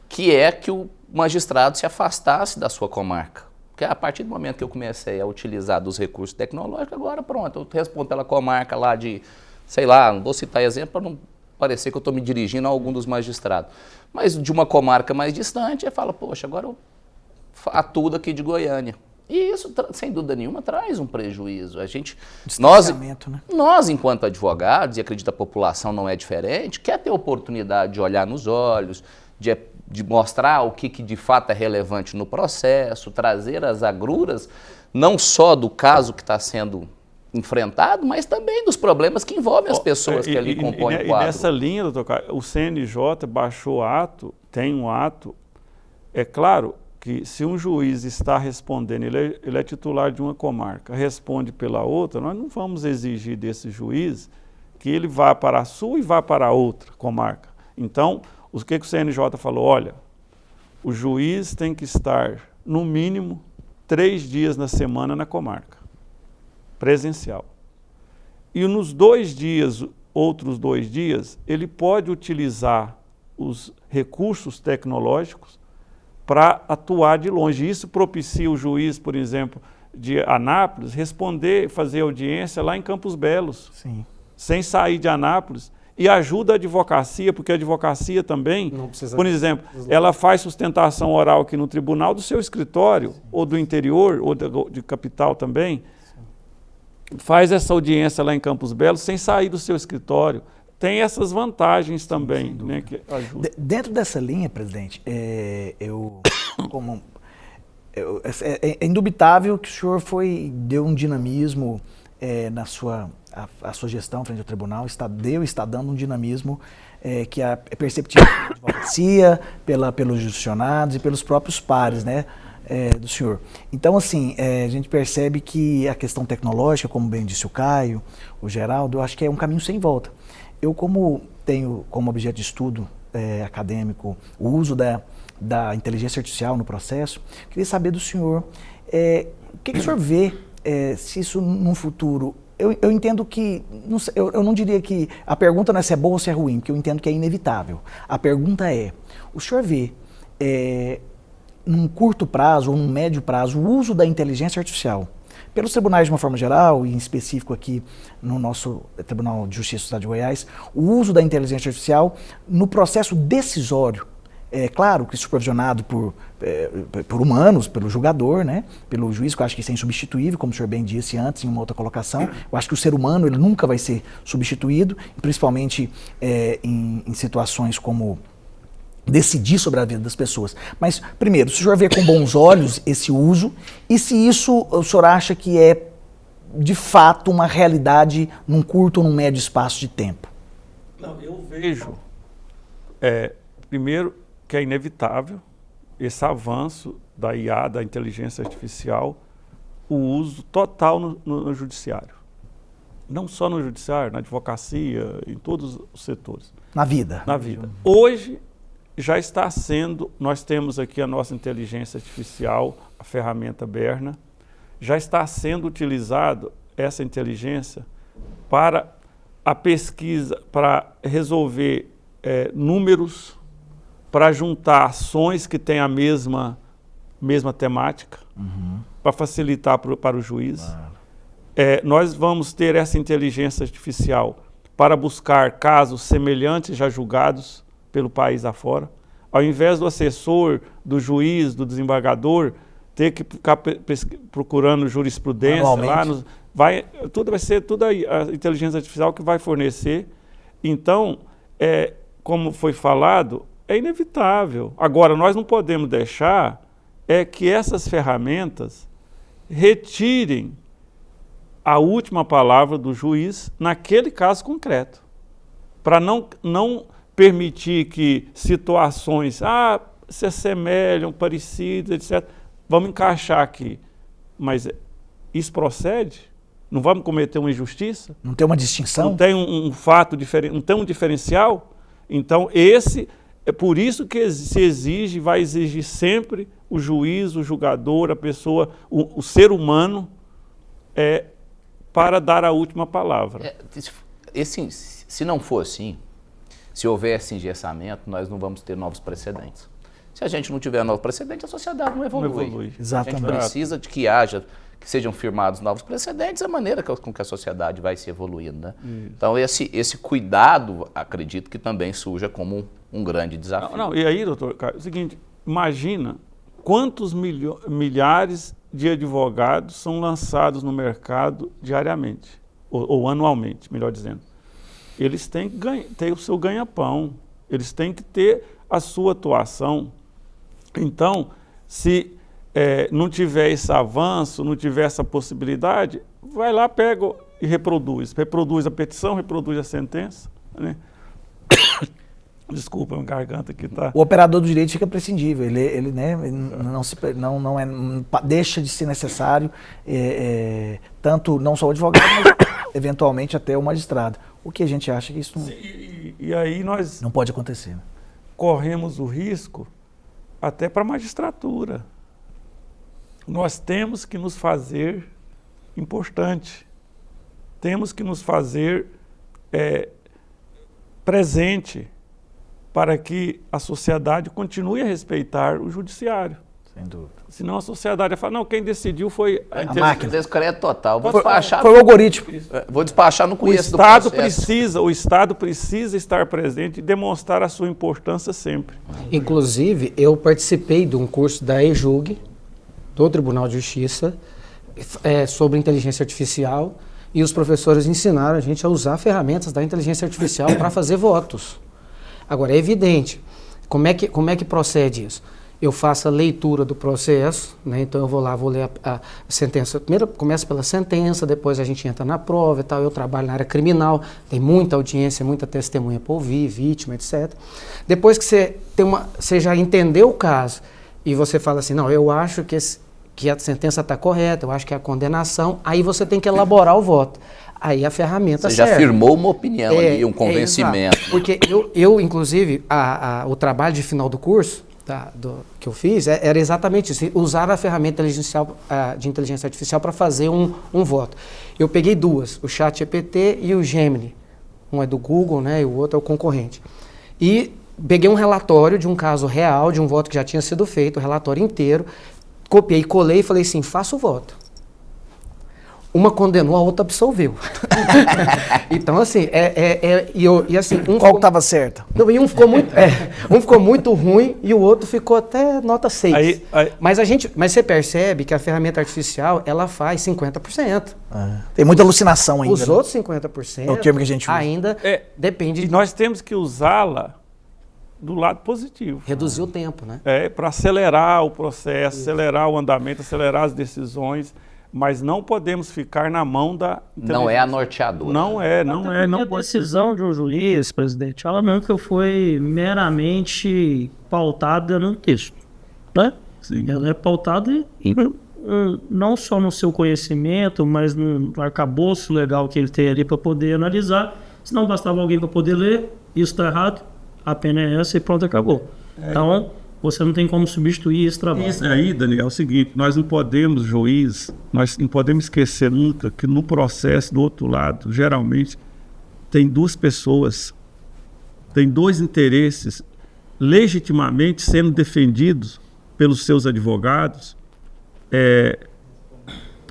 Speaker 4: que é que o magistrado se afastasse da sua comarca. Porque a partir do momento que eu comecei a utilizar dos recursos tecnológicos, agora pronto, eu respondo pela comarca lá de, sei lá, não vou citar exemplo para não parecer que eu estou me dirigindo a algum dos magistrados, mas de uma comarca mais distante, eu falo, poxa, agora eu atuo daqui de Goiânia. E isso, sem dúvida nenhuma, traz um prejuízo. Nós, enquanto advogados, e acredito a população não é diferente, quer ter oportunidade de olhar nos olhos, de mostrar o que de fato é relevante no processo, trazer as agruras, não só do caso que está sendo enfrentado, mas também dos problemas que envolvem as pessoas que ali compõem o quadro.
Speaker 2: E nessa linha, doutor Caio, o CNJ baixou ato, tem um ato, é claro que se um juiz está respondendo, ele é titular de uma comarca, responde pela outra, nós não vamos exigir desse juiz que ele vá para a sua e vá para a outra comarca. Então, o que o CNJ falou? Olha, o juiz tem que estar, no mínimo, 3 dias na semana na comarca, presencial. E nos 2 dias, outros 2 dias, ele pode utilizar os recursos tecnológicos para atuar de longe. Isso propicia o juiz, por exemplo, de Anápolis, fazer audiência lá em Campos Belos,
Speaker 3: Sim.
Speaker 2: sem sair de Anápolis, e ajuda a advocacia, porque a advocacia também, por exemplo, ela faz sustentação oral aqui no tribunal do seu escritório, ou do interior, ou de capital também, faz essa audiência lá em Campos Belos sem sair do seu escritório. Tem essas vantagens também, né, que ajudam.
Speaker 3: Dentro dessa linha, presidente, é indubitável que o senhor deu um dinamismo na sua gestão frente ao tribunal, está dando um dinamismo que é perceptível pela advocacia, pelos jurisdicionados e pelos próprios pares, né, do senhor. Então, assim, a gente percebe que a questão tecnológica, como bem disse o Caio, o Geraldo, eu acho que é um caminho sem volta. Eu, como tenho como objeto de estudo acadêmico o uso da inteligência artificial no processo, queria saber do senhor o que o senhor vê se isso num futuro. Eu entendo que, eu não diria que a pergunta não é se é boa ou se é ruim, porque eu entendo que é inevitável. A pergunta é, o senhor vê num curto prazo ou num médio prazo o uso da inteligência artificial pelos tribunais de uma forma geral, e em específico aqui no nosso Tribunal de Justiça do Estado de Goiás, o uso da inteligência artificial no processo decisório, claro que supervisionado por humanos, pelo julgador, né, pelo juiz, que eu acho que isso é insubstituível, como o senhor bem disse antes, em uma outra colocação. Eu acho que o ser humano ele nunca vai ser substituído, principalmente em situações como decidir sobre a vida das pessoas. Mas, primeiro, se o senhor vê com bons olhos esse uso, e se isso o senhor acha que é, de fato, uma realidade num curto ou num médio espaço de tempo?
Speaker 2: Não, eu vejo, primeiro, que é inevitável esse avanço da IA, da inteligência artificial, o uso total no judiciário. Não só no judiciário, na advocacia, em todos os setores.
Speaker 3: Na vida.
Speaker 2: Na vida. Hoje, já está sendo, nós temos aqui a nossa inteligência artificial, a ferramenta Berna, já está sendo utilizado essa inteligência para a pesquisa, para resolver números, para juntar ações que têm a mesma temática, para facilitar para o juiz.
Speaker 3: Claro.
Speaker 2: Nós vamos ter essa inteligência artificial para buscar casos semelhantes já julgados pelo país afora, ao invés do assessor, do juiz, do desembargador, ter que ficar procurando jurisprudência lá, vai ser a inteligência artificial que vai fornecer. Então, como foi falado, é inevitável. Agora, nós não podemos deixar que essas ferramentas retirem a última palavra do juiz naquele caso concreto, para não permitir que situações se assemelham, parecidas, etc., vamos encaixar aqui. Mas isso procede? Não vamos cometer uma injustiça?
Speaker 3: Não tem uma distinção?
Speaker 2: Não tem um fato diferente, não tem um diferencial? Então, é por isso que se exige, vai exigir sempre o juiz, o julgador, a pessoa, o ser humano, para dar a última palavra.
Speaker 4: Se não for assim, se houver esse engessamento, nós não vamos ter novos precedentes. Se a gente não tiver novos precedentes, a sociedade não evolui.
Speaker 3: Exatamente.
Speaker 4: A gente precisa de que sejam firmados novos precedentes, a maneira com que a sociedade vai se evoluindo, né? Então, esse cuidado, acredito que também surja como um grande desafio.
Speaker 2: E aí, doutor, é o seguinte, imagina quantos milhares de advogados são lançados no mercado diariamente, ou anualmente, melhor dizendo. Eles têm que ter o seu ganha-pão, eles têm que ter a sua atuação. Então, se não tiver esse avanço, não tiver essa possibilidade, vai lá, pega e reproduz. Reproduz a petição, reproduz a sentença. Né? Desculpa, minha garganta aqui tá.
Speaker 3: O operador do direito fica prescindível, ele né, deixa de ser necessário, tanto não só o advogado, mas eventualmente até o magistrado. O que a gente acha que isso não,
Speaker 2: e aí nós
Speaker 3: não pode acontecer. Né?
Speaker 2: Corremos o risco até para a magistratura. Nós temos que nos fazer importante, temos que nos fazer presente para que a sociedade continue a respeitar o judiciário.
Speaker 3: Sem dúvida.
Speaker 2: Senão a sociedade vai falar, não, quem decidiu foi
Speaker 3: a máquina.
Speaker 4: Descrédito total.
Speaker 3: Foi o algoritmo.
Speaker 4: Vou despachar no começo do
Speaker 2: processo. O Estado precisa estar presente e demonstrar a sua importância sempre.
Speaker 5: Inclusive, eu participei de um curso da EJUG, do Tribunal de Justiça, sobre inteligência artificial, e os professores ensinaram a gente a usar ferramentas da inteligência artificial para fazer votos. Agora, é evidente, como é que procede isso? Eu faço a leitura do processo, né? Então eu vou ler a sentença. Primeiro começa pela sentença, depois a gente entra na prova e tal. Eu trabalho na área criminal, tem muita audiência, muita testemunha para ouvir, vítima, etc. Depois que você já entendeu o caso e você fala assim, não, eu acho que a sentença está correta, eu acho que é a condenação, aí você tem que elaborar o voto. Aí a ferramenta serve.
Speaker 4: Você já firmou uma opinião ali, um convencimento.
Speaker 5: Porque eu inclusive, o trabalho de final do curso, que eu fiz, era exatamente isso, usar a ferramenta de inteligência artificial para fazer um voto. Eu peguei duas, o ChatGPT e o Gemini. Um é do Google, né, e o outro é o concorrente. E peguei um relatório de um caso real, de um voto que já tinha sido feito, o relatório inteiro, copiei, colei e falei assim, faça o voto. Uma condenou, a outra absolveu. Então, assim,
Speaker 3: Qual estava certa?
Speaker 5: Não, e um ficou muito ruim e o outro ficou até nota 6. Mas você percebe que a ferramenta artificial, ela faz 50%.
Speaker 3: Tem muita alucinação ainda.
Speaker 5: Os outros 50%
Speaker 3: é o termo que a gente usa.
Speaker 5: Ainda depende.
Speaker 2: E nós temos que usá-la do lado positivo.
Speaker 5: Reduzir o tempo, né?
Speaker 2: Para acelerar o processo, acelerar o andamento, acelerar as decisões. Mas não podemos ficar na mão da inteligência.
Speaker 4: Não é a norteadora.
Speaker 2: Não é.
Speaker 1: A decisão de um juiz, presidente, ela mesmo que foi meramente pautada no texto, né?
Speaker 2: Sim.
Speaker 1: Ela é pautada não só no seu conhecimento, mas no arcabouço legal que ele tem ali para poder analisar. Se não bastava alguém para poder ler, isso está errado, a pena é essa e pronto, acabou. Então, você não tem como substituir esse trabalho.
Speaker 2: Isso aí, Daniel, é o seguinte, nós não podemos, nós não podemos esquecer nunca que no processo do outro lado, geralmente, tem duas pessoas, tem dois interesses legitimamente sendo defendidos pelos seus advogados,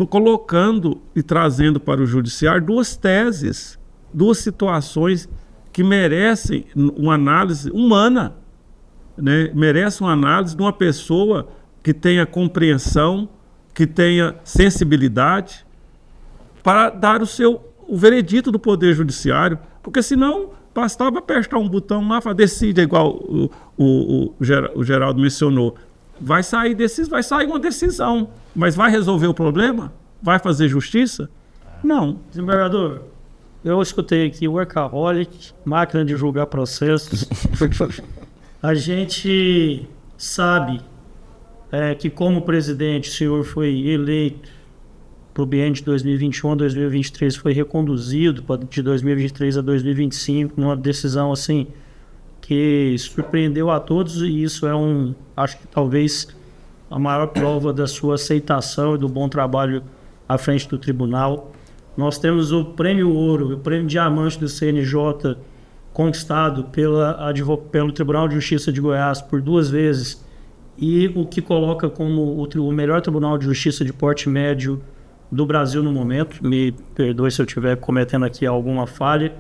Speaker 2: colocando e trazendo para o judiciário duas teses, duas situações que merecem uma análise humana. Né, merece uma análise de uma pessoa que tenha compreensão, que tenha sensibilidade para dar o veredito do Poder Judiciário, porque senão bastava apertar um botão lá para decidir, igual o Geraldo mencionou. Vai sair uma decisão, mas vai resolver o problema? Vai fazer justiça? Não.
Speaker 1: Desembargador, eu escutei aqui workaholic, máquina de julgar processos. A gente sabe que, como presidente, o senhor foi eleito para o biênio de 2021 a 2023, foi reconduzido de 2023 a 2025, numa decisão assim que surpreendeu a todos, e isso acho que talvez a maior prova da sua aceitação e do bom trabalho à frente do tribunal. Nós temos o Prêmio Ouro e o Prêmio Diamante do CNJ conquistado pelo Tribunal de Justiça de Goiás por 2 vezes, e o que coloca como o melhor Tribunal de Justiça de porte médio do Brasil no momento. Me perdoe se eu estiver cometendo aqui alguma falha.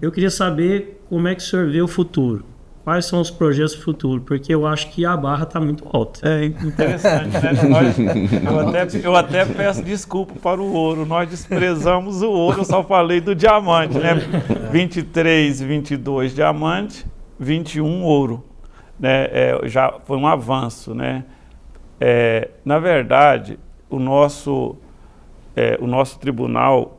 Speaker 1: Eu queria saber como é que o senhor vê o futuro. Quais são os projetos do futuro? Porque eu acho que a barra está muito alta.
Speaker 2: É interessante, né? Eu até peço desculpa para o ouro. Nós desprezamos o ouro, eu só falei do diamante, né? 23, 22 diamante, 21 ouro. Né? Já foi um avanço, né? Na verdade, o nosso tribunal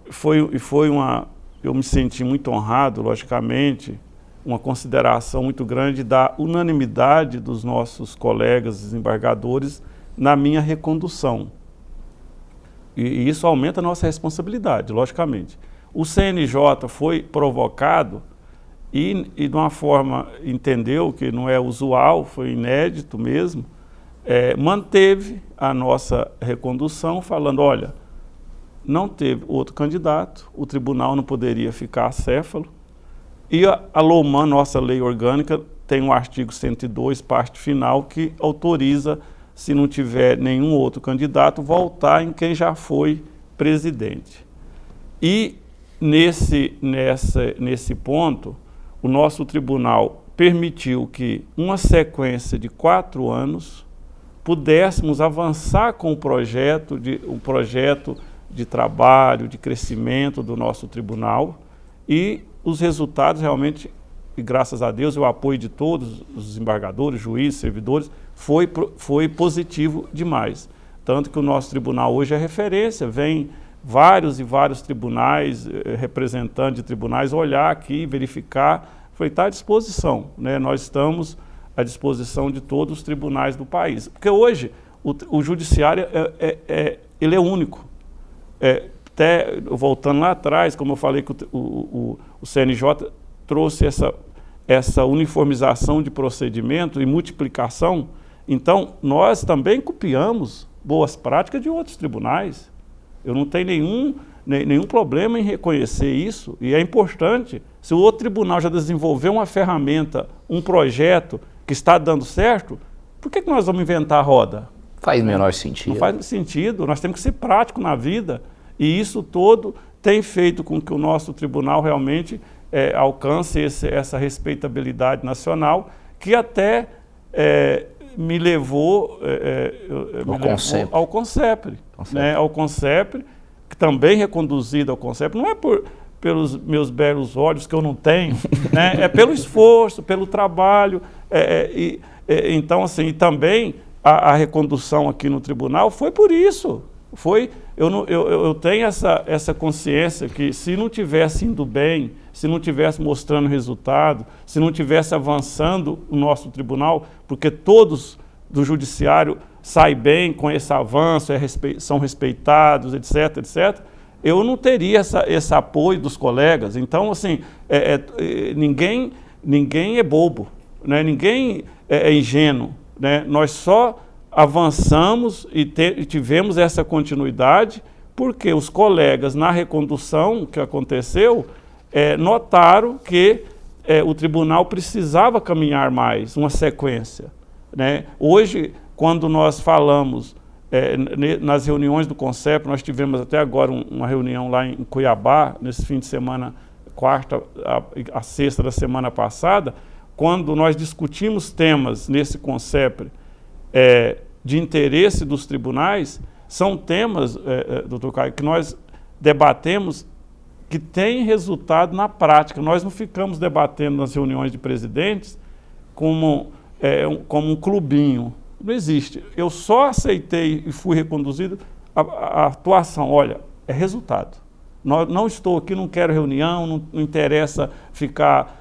Speaker 2: eu me senti muito honrado, logicamente, uma consideração muito grande da unanimidade dos nossos colegas desembargadores na minha recondução. E isso aumenta a nossa responsabilidade, logicamente. O CNJ foi provocado e de uma forma, entendeu que não é usual, foi inédito mesmo, manteve a nossa recondução falando, olha, não teve outro candidato, o tribunal não poderia ficar acéfalo, e a LOMAN, nossa lei orgânica, tem um artigo 102, parte final, que autoriza, se não tiver nenhum outro candidato, voltar em quem já foi presidente. E nesse ponto, o nosso tribunal permitiu que, uma sequência de 4 anos, pudéssemos avançar com um projeto de trabalho, de crescimento do nosso tribunal, e os resultados realmente, e graças a Deus, o apoio de todos os desembargadores, juízes, servidores, foi positivo demais. Tanto que o nosso tribunal hoje é referência, vem vários e vários tribunais, representantes de tribunais, olhar aqui, verificar, está à disposição, né? Nós estamos à disposição de todos os tribunais do país. Porque hoje o judiciário ele é único. Até voltando lá atrás, como eu falei que o CNJ trouxe essa uniformização de procedimento e multiplicação, então nós também copiamos boas práticas de outros tribunais. Eu não tenho nenhum problema em reconhecer isso, e é importante. Se o outro tribunal já desenvolveu uma ferramenta, um projeto que está dando certo, por que nós vamos inventar a roda?
Speaker 4: Faz o menor sentido.
Speaker 2: Não faz sentido, nós temos que ser práticos na vida, e isso todo tem feito com que o nosso tribunal realmente alcance essa respeitabilidade nacional, que até me levou ao CONCEPRE, né? Ao CONCEPRE, que também reconduzido ao CONCEPRE, não é pelos meus belos olhos que eu não tenho, né? É pelo esforço, pelo trabalho, então assim, e também a recondução aqui no tribunal foi por isso. Eu tenho essa consciência que, se não tivesse indo bem, se não tivesse mostrando resultado, se não tivesse avançando o nosso tribunal, porque todos do judiciário saem bem com esse avanço, são respeitados, etc., etc., eu não teria esse apoio dos colegas. Então, assim, ninguém é bobo, né? Ninguém é ingênuo, né? Nós só avançamos e tivemos essa continuidade porque os colegas, na recondução que aconteceu, notaram que o tribunal precisava caminhar mais, uma sequência, né? Hoje, quando nós falamos nas reuniões do CONCEPRE, nós tivemos até agora uma reunião lá em Cuiabá, nesse fim de semana, quarta a sexta da semana passada, quando nós discutimos temas nesse CONCEPRE de interesse dos tribunais, são temas, doutor Caio, que nós debatemos que têm resultado na prática. Nós não ficamos debatendo nas reuniões de presidentes como um clubinho. Não existe. Eu só aceitei e fui reconduzido a atuação. Olha, é resultado. Não estou aqui, não quero reunião, não interessa ficar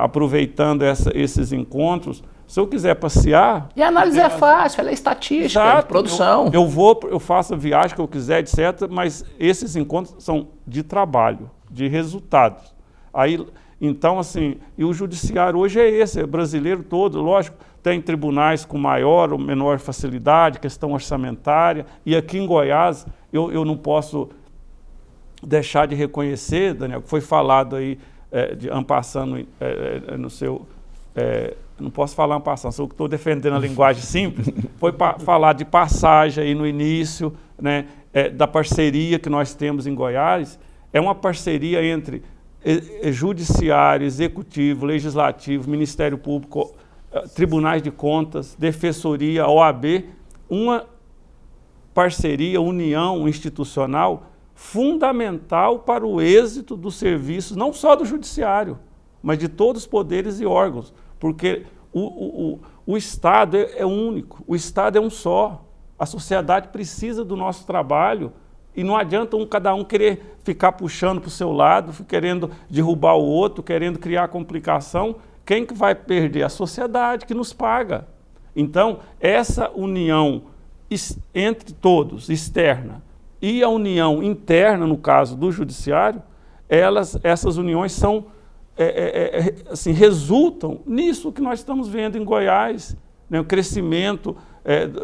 Speaker 2: aproveitando esses encontros. Se eu quiser passear...
Speaker 4: E a análise é fácil, ela é estatística,
Speaker 2: exato,
Speaker 4: de produção.
Speaker 2: Eu faço a viagem que eu quiser, etc., mas esses encontros são de trabalho, de resultados. Então, assim, e o judiciário hoje é brasileiro todo, lógico, tem tribunais com maior ou menor facilidade, questão orçamentária, e aqui em Goiás eu não posso
Speaker 6: deixar de reconhecer, Daniel, que foi falado aí, ampassando no seu... não posso falar ampassando, sou que estou defendendo a linguagem simples, foi falar de passagem aí no início, né, da parceria que nós temos em Goiás. É uma parceria entre judiciário, executivo, legislativo, Ministério Público, tribunais de contas, defensoria, OAB, uma parceria, união institucional fundamental para o êxito dos serviços, não só do judiciário, mas de todos os poderes e órgãos, porque o Estado é único, o Estado é um só, a sociedade precisa do nosso trabalho e não adianta cada um querer ficar puxando para o seu lado, querendo derrubar o outro, querendo criar complicação. Quem que vai perder? A sociedade que nos paga. Então, essa união entre todos, externa, e a união interna, no caso do judiciário, essas uniões são, assim, resultam nisso que nós estamos vendo em Goiás, né, o crescimento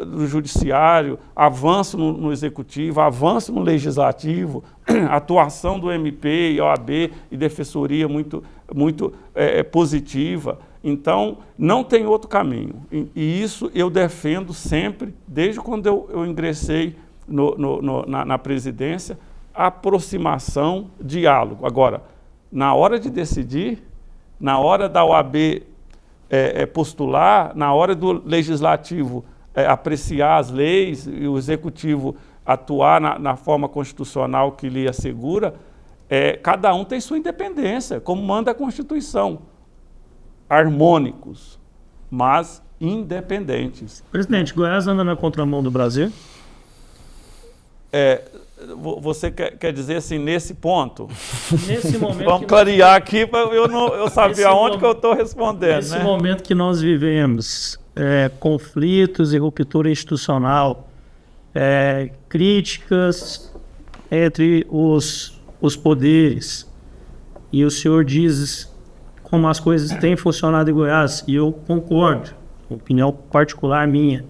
Speaker 6: do judiciário, avanço no executivo, avanço no legislativo, atuação do MP e OAB e defensoria muito positiva. Então, não tem outro caminho. E isso eu defendo sempre, desde quando eu ingressei na presidência, aproximação, diálogo. Agora, na hora de decidir, na hora da OAB postular, na hora do legislativo apreciar as leis e o executivo atuar na forma constitucional que lhe assegura, cada um tem sua independência, como manda a Constituição. Harmônicos, mas independentes.
Speaker 1: Presidente, Goiás anda na contramão do Brasil?
Speaker 6: Você quer dizer assim, nesse ponto?
Speaker 1: Nesse momento.
Speaker 6: Vamos clarear aqui para eu saber aonde que eu estou respondendo.
Speaker 1: Nesse momento que nós vivemos, conflitos e ruptura institucional, críticas entre os poderes, e o senhor diz como as coisas têm funcionado em Goiás, e eu concordo, opinião particular minha.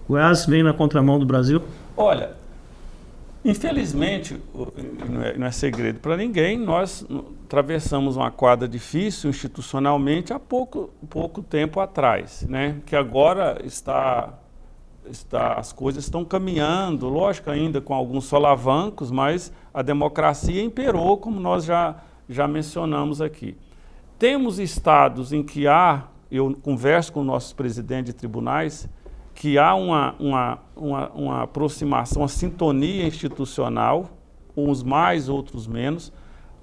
Speaker 1: Goiás vem na contramão do Brasil?
Speaker 6: Olha, infelizmente, não é segredo para ninguém, nós atravessamos uma quadra difícil institucionalmente há pouco tempo atrás, né? Que agora as coisas estão caminhando, lógico ainda com alguns solavancos, mas a democracia imperou, como nós já mencionamos aqui. Temos estados em que eu converso com nossos presidentes de tribunais, que há uma aproximação, uma sintonia institucional, uns mais, outros menos,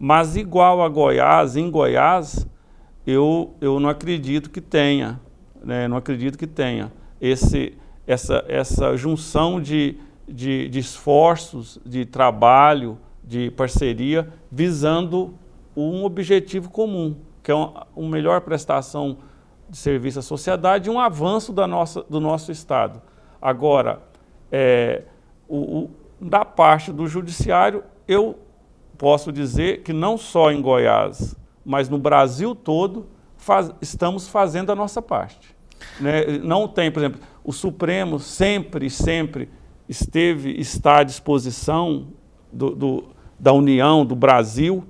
Speaker 6: mas igual a Goiás, em Goiás, eu não acredito que tenha, né? Não acredito que tenha essa junção de esforços, de trabalho, de parceria, visando um objetivo comum, que é uma melhor prestação de serviço à sociedade e um avanço do nosso Estado. Agora, da parte do judiciário, eu posso dizer que não só em Goiás, mas no Brasil todo, estamos fazendo a nossa parte. Né? Não tem, por exemplo, o Supremo sempre está à disposição da União, do Brasil,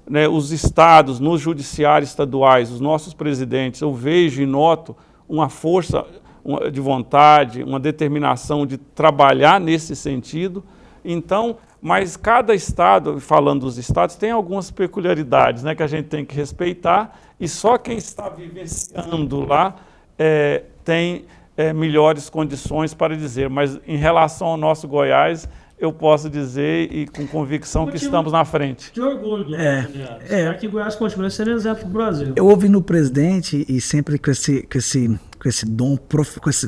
Speaker 6: né? Os estados, nos judiciários estaduais, os nossos presidentes, eu vejo e noto uma força de vontade, uma determinação de trabalhar nesse sentido. Então, mas cada estado, falando dos estados, tem algumas peculiaridades, né, que a gente tem que respeitar, e só quem está vivenciando lá tem melhores condições para dizer. Mas em relação ao nosso Goiás, eu posso dizer, e com convicção, que estamos na frente.
Speaker 1: Que orgulho, que Goiás continua sendo exemplo do Brasil.
Speaker 3: Eu ouvi no presidente, e sempre com esse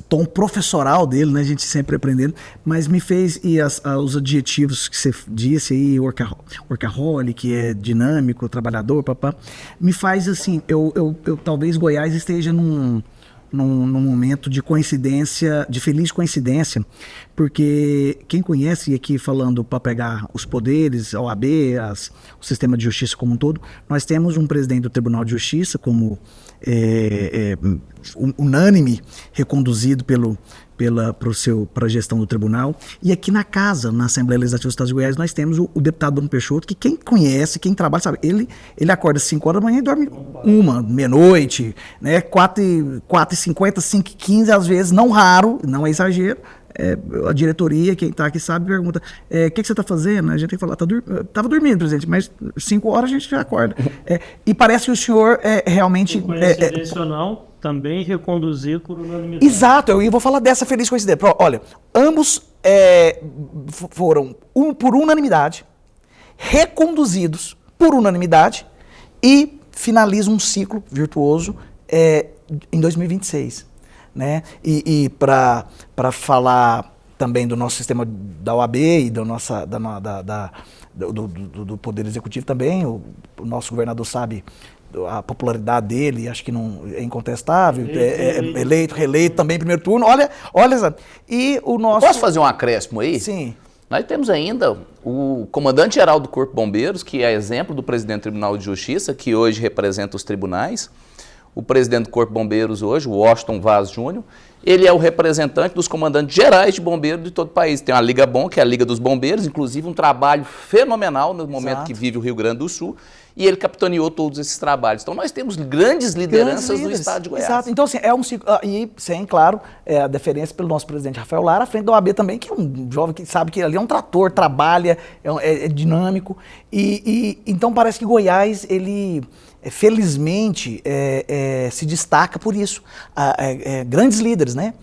Speaker 3: tom professoral dele, né, a gente sempre aprendendo, mas me fez, e os adjetivos que você disse aí, workaholic, dinâmico, trabalhador, me faz assim, eu talvez Goiás esteja num momento de coincidência, de feliz coincidência, porque quem conhece, e aqui falando para pegar os poderes, a OAB, o sistema de justiça como um todo, nós temos um presidente do Tribunal de Justiça como unânime, reconduzido para a gestão do tribunal. E aqui na casa, na Assembleia Legislativa do Estado de Goiás, nós temos o deputado Bruno Peixoto, que quem conhece, quem trabalha, sabe, ele acorda às 5 horas da manhã e dorme meia-noite, né, 4h50, 5h15, às vezes, não raro, não é exagero. A diretoria, quem está aqui sabe, pergunta, o que você está fazendo? A gente tem que falar, estava dormindo, presidente, mas 5 horas a gente já acorda. E parece que o senhor realmente...
Speaker 1: Coincidência ou não, também reconduzido por unanimidade.
Speaker 3: Exato, eu vou falar dessa feliz coincidência. Olha, ambos foram por unanimidade, reconduzidos por unanimidade e finalizam um ciclo virtuoso em 2026. Né? E para falar também do nosso sistema da OAB e do Poder Executivo também, o nosso governador sabe a popularidade dele, acho que não é incontestável, eleito, reeleito também em primeiro turno, olha, e o nosso...
Speaker 4: Posso fazer um acréscimo aí?
Speaker 3: Sim.
Speaker 4: Nós temos ainda o comandante-geral do Corpo de Bombeiros, que é exemplo do presidente do Tribunal de Justiça, que hoje representa os tribunais. O presidente do Corpo de Bombeiros hoje, o Washington Vaz Júnior, ele é o representante dos comandantes gerais de bombeiros de todo o país. Tem a Liga Bom, que é a Liga dos Bombeiros, inclusive um trabalho fenomenal no momento que vive o Rio Grande do Sul, e ele capitaneou todos esses trabalhos. Então nós temos grandes lideranças no estado de Goiás.
Speaker 3: Exato. Então, assim, é um ciclo, e sem, claro, a deferência pelo nosso presidente Rafael Lara, à frente da OAB também, que é um jovem que sabe que ali é um trator, trabalha, é dinâmico, então parece que Goiás, ele... felizmente se destaca por isso. Grandes líderes, né?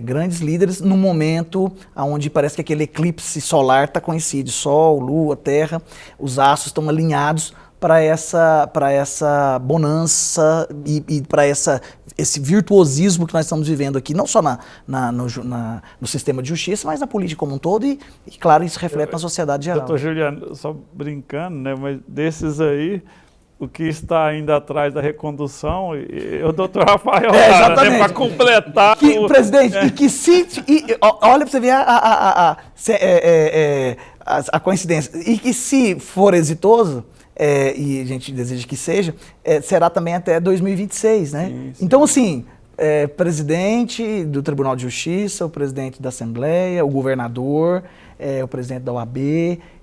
Speaker 3: Grandes líderes no momento onde parece que aquele eclipse solar está coincide. Sol, Lua, Terra, os astros estão alinhados para essa bonança e para esse virtuosismo que nós estamos vivendo aqui, não só no sistema de justiça, mas na política como um todo e claro, isso reflete na sociedade geral.
Speaker 6: Doutor Juliano, só brincando, né? Mas desses aí... O que está ainda atrás da recondução, e o doutor Rafael Lara, né, para completar...
Speaker 3: Presidente, olha para você ver a coincidência, e que se for exitoso, e a gente deseja que seja, será também até 2026, né? Sim. Então, assim, presidente do Tribunal de Justiça, o presidente da Assembleia, o governador... o presidente da OAB,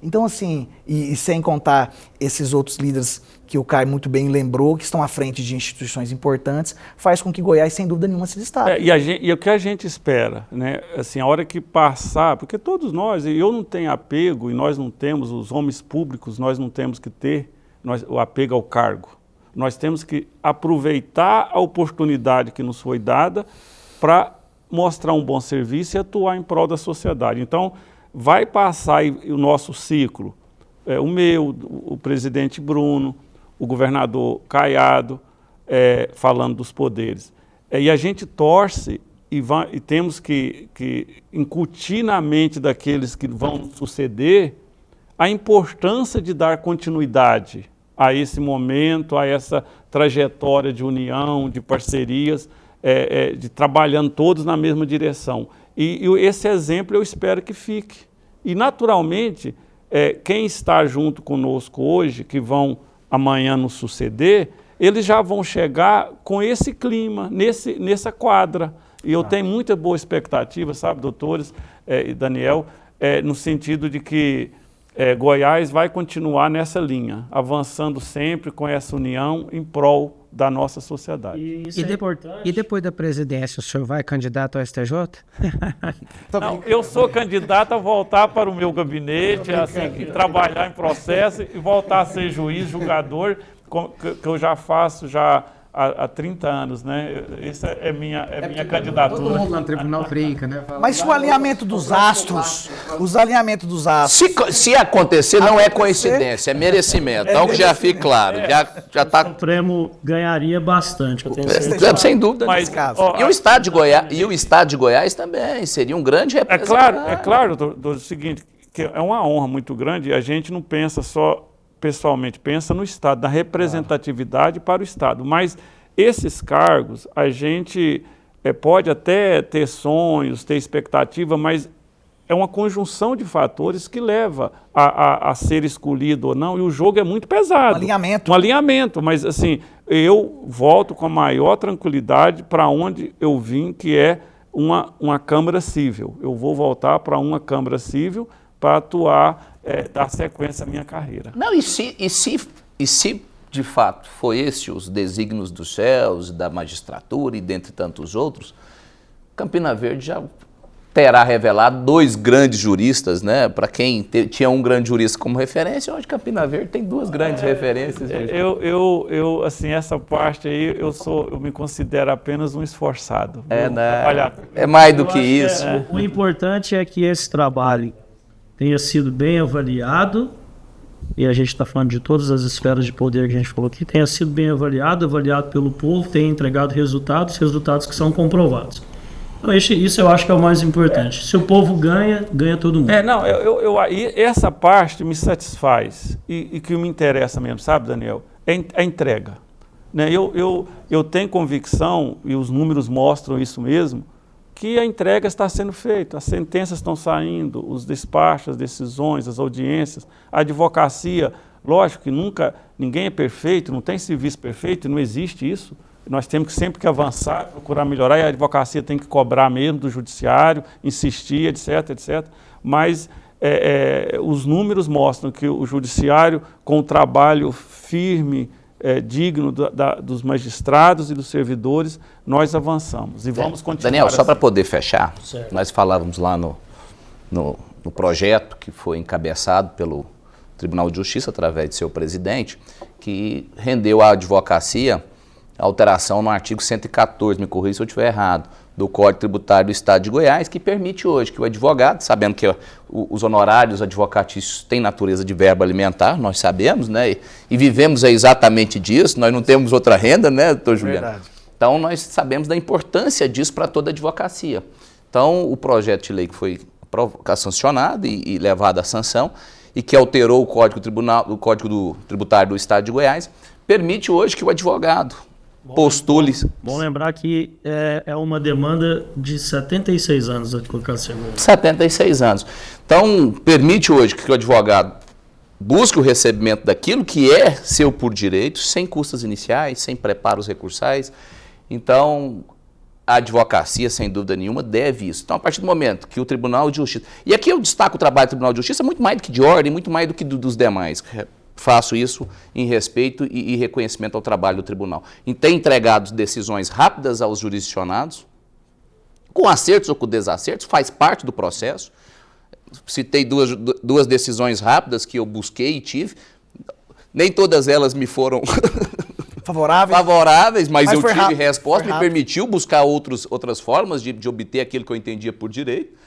Speaker 3: então assim, e sem contar esses outros líderes que o Caio muito bem lembrou, que estão à frente de instituições importantes, faz com que Goiás, sem dúvida nenhuma, se destaque.
Speaker 6: E o que a gente espera, né, assim, a hora que passar, porque todos nós, e eu não tenho apego, e nós não temos, os homens públicos, nós não temos que ter o apego ao cargo. Nós temos que aproveitar a oportunidade que nos foi dada para mostrar um bom serviço e atuar em prol da sociedade. Então, vai passar o nosso ciclo, o meu, o presidente Bruno, o governador Caiado, falando dos poderes. E a gente torce e temos que incutir na mente daqueles que vão suceder a importância de dar continuidade a esse momento, a essa trajetória de união, de parcerias, de trabalhando todos na mesma direção. E esse exemplo eu espero que fique. E, naturalmente, quem está junto conosco hoje, que vão amanhã nos suceder, eles já vão chegar com esse clima, nessa quadra. E eu tenho muita boa expectativa, sabe, doutores e Daniel, no sentido de que Goiás vai continuar nessa linha, avançando sempre com essa união em prol da nossa sociedade.
Speaker 1: E isso é importante.
Speaker 5: E depois da presidência, o senhor vai candidato ao STJ?
Speaker 6: Não, eu sou candidato a voltar para o meu gabinete, assim, trabalhar em processo e voltar a ser juiz, julgador, que eu já faço há 30 anos, né? Essa é minha candidatura.
Speaker 5: Todo mundo lá no tribunal brinca, né?
Speaker 3: Mas o alinhamento dos astros,
Speaker 4: Se acontecer, não é coincidência, é merecimento. Então que já fique claro, já está...
Speaker 1: O Supremo ganharia bastante, eu tenho certeza.
Speaker 4: Sem dúvida.
Speaker 6: Mas,
Speaker 4: e o Estado de Goiás também seria um grande representante.
Speaker 6: É claro, do seguinte, que é uma honra muito grande, a gente não pensa só pessoalmente, pensa no Estado, da representatividade para o Estado. Mas esses cargos, a gente pode até ter sonhos, ter expectativa, mas é uma conjunção de fatores que leva a ser escolhido ou não, e o jogo é muito pesado.
Speaker 3: Um
Speaker 6: alinhamento, mas assim, eu volto com a maior tranquilidade para onde eu vim, que é uma Câmara Civil. Eu vou voltar para uma Câmara Civil para atuar, dar sequência à minha carreira.
Speaker 4: Não, e se de fato foi esse os desígnios dos céus, da magistratura e dentre tantos outros, Campina Verde já terá revelado 2 grandes juristas, né? Para quem tinha um grande jurista como referência, hoje Campina Verde tem 2 grandes referências.
Speaker 6: Eu assim, essa parte aí, eu me considero apenas um esforçado.
Speaker 4: É mais do que isso.
Speaker 1: O importante é que esse trabalho tenha sido bem avaliado, e a gente está falando de todas as esferas de poder que a gente falou aqui, tenha sido bem avaliado pelo povo, tenha entregado resultados que são comprovados. Então, isso eu acho que é o mais importante. Se o povo ganha, ganha todo mundo.
Speaker 6: Essa parte me satisfaz e que me interessa mesmo, sabe, Daniel? É a entrega. Né? Eu tenho convicção, e os números mostram isso mesmo, que a entrega está sendo feita, as sentenças estão saindo, os despachos, as decisões, as audiências, a advocacia. Lógico que ninguém é perfeito, não tem serviço perfeito, não existe isso. Nós temos sempre que avançar, procurar melhorar, e a advocacia tem que cobrar mesmo do judiciário, insistir, etc, etc. Mas os números mostram que o judiciário, com o trabalho firme, digno dos magistrados e dos servidores, nós avançamos e vamos continuar.
Speaker 4: Daniel, só para poder fechar,
Speaker 1: certo.
Speaker 4: Nós falávamos lá no projeto que foi encabeçado pelo Tribunal de Justiça, através de seu presidente, que rendeu à advocacia a alteração no artigo 114, me corrija se eu estiver errado, do Código Tributário do Estado de Goiás, que permite hoje que o advogado, sabendo que os honorários advocatícios têm natureza de verba alimentar, nós sabemos, né? E vivemos exatamente disso, nós não temos outra renda, né, doutor Juliano?
Speaker 3: Verdade.
Speaker 4: Então, nós sabemos da importância disso para toda a advocacia. Então, o projeto de lei que foi sancionado e levado à sanção, e que alterou o Código Tributário do Estado de Goiás, permite hoje que o advogado postule.
Speaker 1: Bom lembrar que é uma demanda de 76 anos da advocacia.
Speaker 4: 76 anos. Então, permite hoje que o advogado busque o recebimento daquilo que é seu por direito, sem custas iniciais, sem preparos recursais. Então, a advocacia, sem dúvida nenhuma, deve isso. Então, a partir do momento que o Tribunal de Justiça... E aqui eu destaco o trabalho do Tribunal de Justiça muito mais do que de ordem, muito mais do que dos demais. Faço isso em respeito e reconhecimento ao trabalho do tribunal. E tem entregado decisões rápidas aos jurisdicionados, com acertos ou com desacertos, faz parte do processo. Citei duas decisões rápidas que eu busquei e tive. Nem todas elas me foram favoráveis, mas eu tive resposta, me permitiu buscar outras formas de obter aquilo que eu entendia por direito.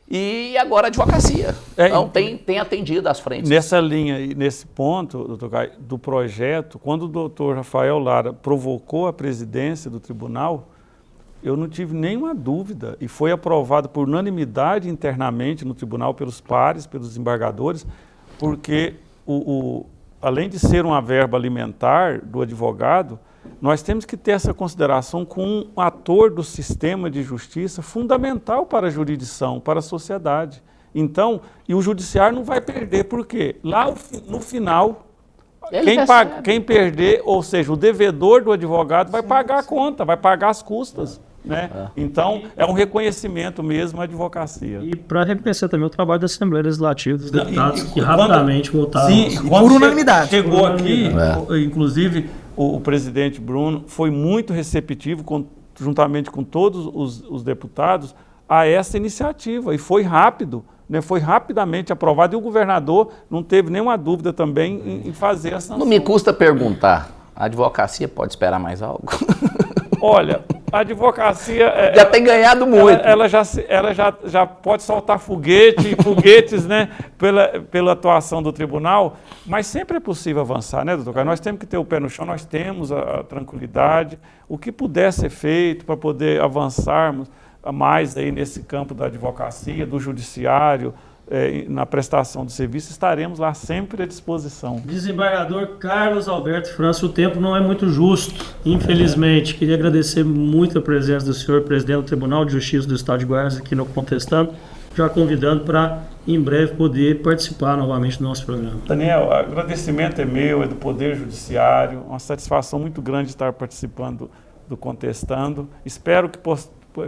Speaker 4: E agora a advocacia. Então tem atendido às frentes.
Speaker 6: Nessa linha e nesse ponto, doutor Caio, do projeto, quando o doutor Rafael Lara provocou a presidência do tribunal, eu não tive nenhuma dúvida e foi aprovado por unanimidade internamente no tribunal pelos pares, pelos desembargadores, porque além de ser uma verba alimentar do advogado, nós temos que ter essa consideração com um ator do sistema de justiça fundamental para a jurisdição, para a sociedade. Então, e o judiciário não vai perder, por quê? Lá no final, quem perder, ou seja, o devedor do advogado vai pagar a conta, vai pagar as custas. Né? Então, é um reconhecimento mesmo à advocacia.
Speaker 1: E para reconhecer também o trabalho da Assembleia Legislativa, dos deputados que rapidamente votaram.
Speaker 6: Sim,
Speaker 3: por unanimidade.
Speaker 6: Chegou aqui, inclusive, o presidente Bruno foi muito receptivo, juntamente com todos os deputados, a essa iniciativa. E foi rápido, né? Foi rapidamente aprovado. E o governador não teve nenhuma dúvida também em fazer a sanção.
Speaker 4: Não me custa perguntar, a advocacia pode esperar mais algo?
Speaker 6: Olha, a advocacia...
Speaker 4: já tem ganhado muito.
Speaker 6: Ela já pode soltar foguetes, né, pela atuação do tribunal, mas sempre é possível avançar, né, doutor Caio? Nós temos que ter o pé no chão, nós temos a tranquilidade, o que puder ser feito para poder avançarmos mais aí nesse campo da advocacia, do judiciário, na prestação de serviço, estaremos lá sempre à disposição.
Speaker 1: Desembargador Carlos Alberto França, o tempo não é muito justo, infelizmente. Queria agradecer muito a presença do senhor presidente do Tribunal de Justiça do Estado de Goiás aqui no Contestando, já convidando para, em breve, poder participar novamente do nosso programa.
Speaker 6: Daniel, o agradecimento é meu, é do Poder Judiciário, uma satisfação muito grande estar participando do Contestando. Espero que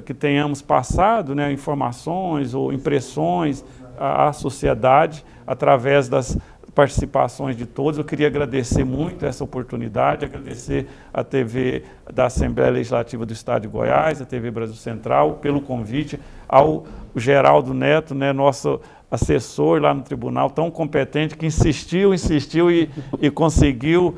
Speaker 6: que tenhamos passado, né, informações ou impressões à sociedade através das participações de todos. Eu queria agradecer muito essa oportunidade, agradecer a TV da Assembleia Legislativa do Estado de Goiás, a TV Brasil Central, pelo convite, ao Geraldo Neto, né, nosso assessor lá no tribunal, tão competente, que insistiu e conseguiu,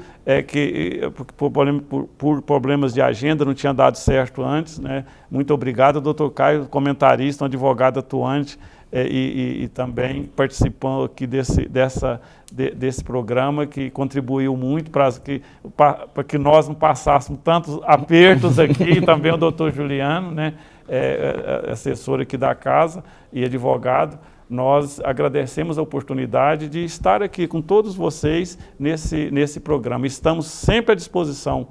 Speaker 6: por problemas de agenda, não tinha dado certo antes, né? Muito obrigado, doutor Caio, comentarista, um advogado atuante, e também participando aqui desse programa, que contribuiu muito para que nós não passássemos tantos apertos aqui, também o doutor Juliano, né, assessor aqui da casa e advogado. Nós agradecemos a oportunidade de estar aqui com todos vocês nesse programa. Estamos sempre à disposição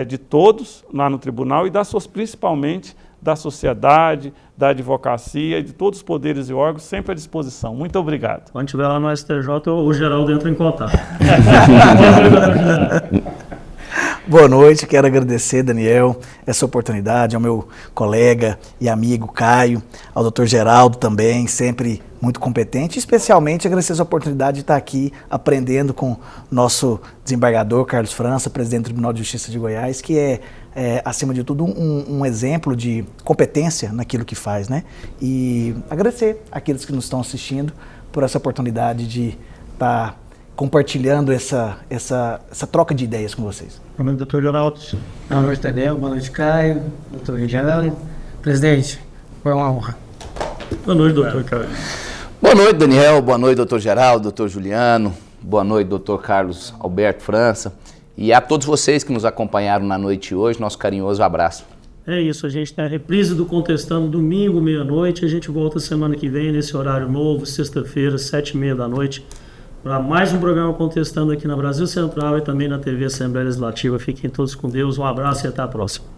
Speaker 6: de todos lá no tribunal e principalmente da sociedade, da advocacia e de todos os poderes e órgãos, sempre à disposição. Muito obrigado.
Speaker 1: Quando estiver lá no STJ, o Geraldo entra em contato.
Speaker 3: Boa noite, quero agradecer, Daniel, essa oportunidade, ao meu colega e amigo Caio, ao doutor Geraldo também, sempre muito competente, e especialmente agradecer essa oportunidade de estar aqui aprendendo com o nosso desembargador Carlos França, presidente do Tribunal de Justiça de Goiás, que é acima de tudo, um exemplo de competência naquilo que faz, né? E agradecer àqueles que nos estão assistindo por essa oportunidade de estar compartilhando essa troca de ideias com vocês.
Speaker 2: Boa noite, doutor Geraldo.
Speaker 5: Boa noite, Daniel. Boa noite, Caio. Doutor Geraldo. Presidente, foi uma honra.
Speaker 1: Boa noite, doutor Caio.
Speaker 4: Boa noite, Daniel. Boa noite, doutor Geraldo, doutor Juliano. Boa noite, doutor Carlos Alberto França. E a todos vocês que nos acompanharam na noite de hoje, nosso carinhoso abraço.
Speaker 1: É isso, a gente tem a reprise do Contestando domingo, meia-noite. A gente volta semana que vem, nesse horário novo, sexta-feira, 7h30 da noite, para mais um programa Contestando aqui na Brasil Central e também na TV Assembleia Legislativa. Fiquem todos com Deus, um abraço e até a próxima.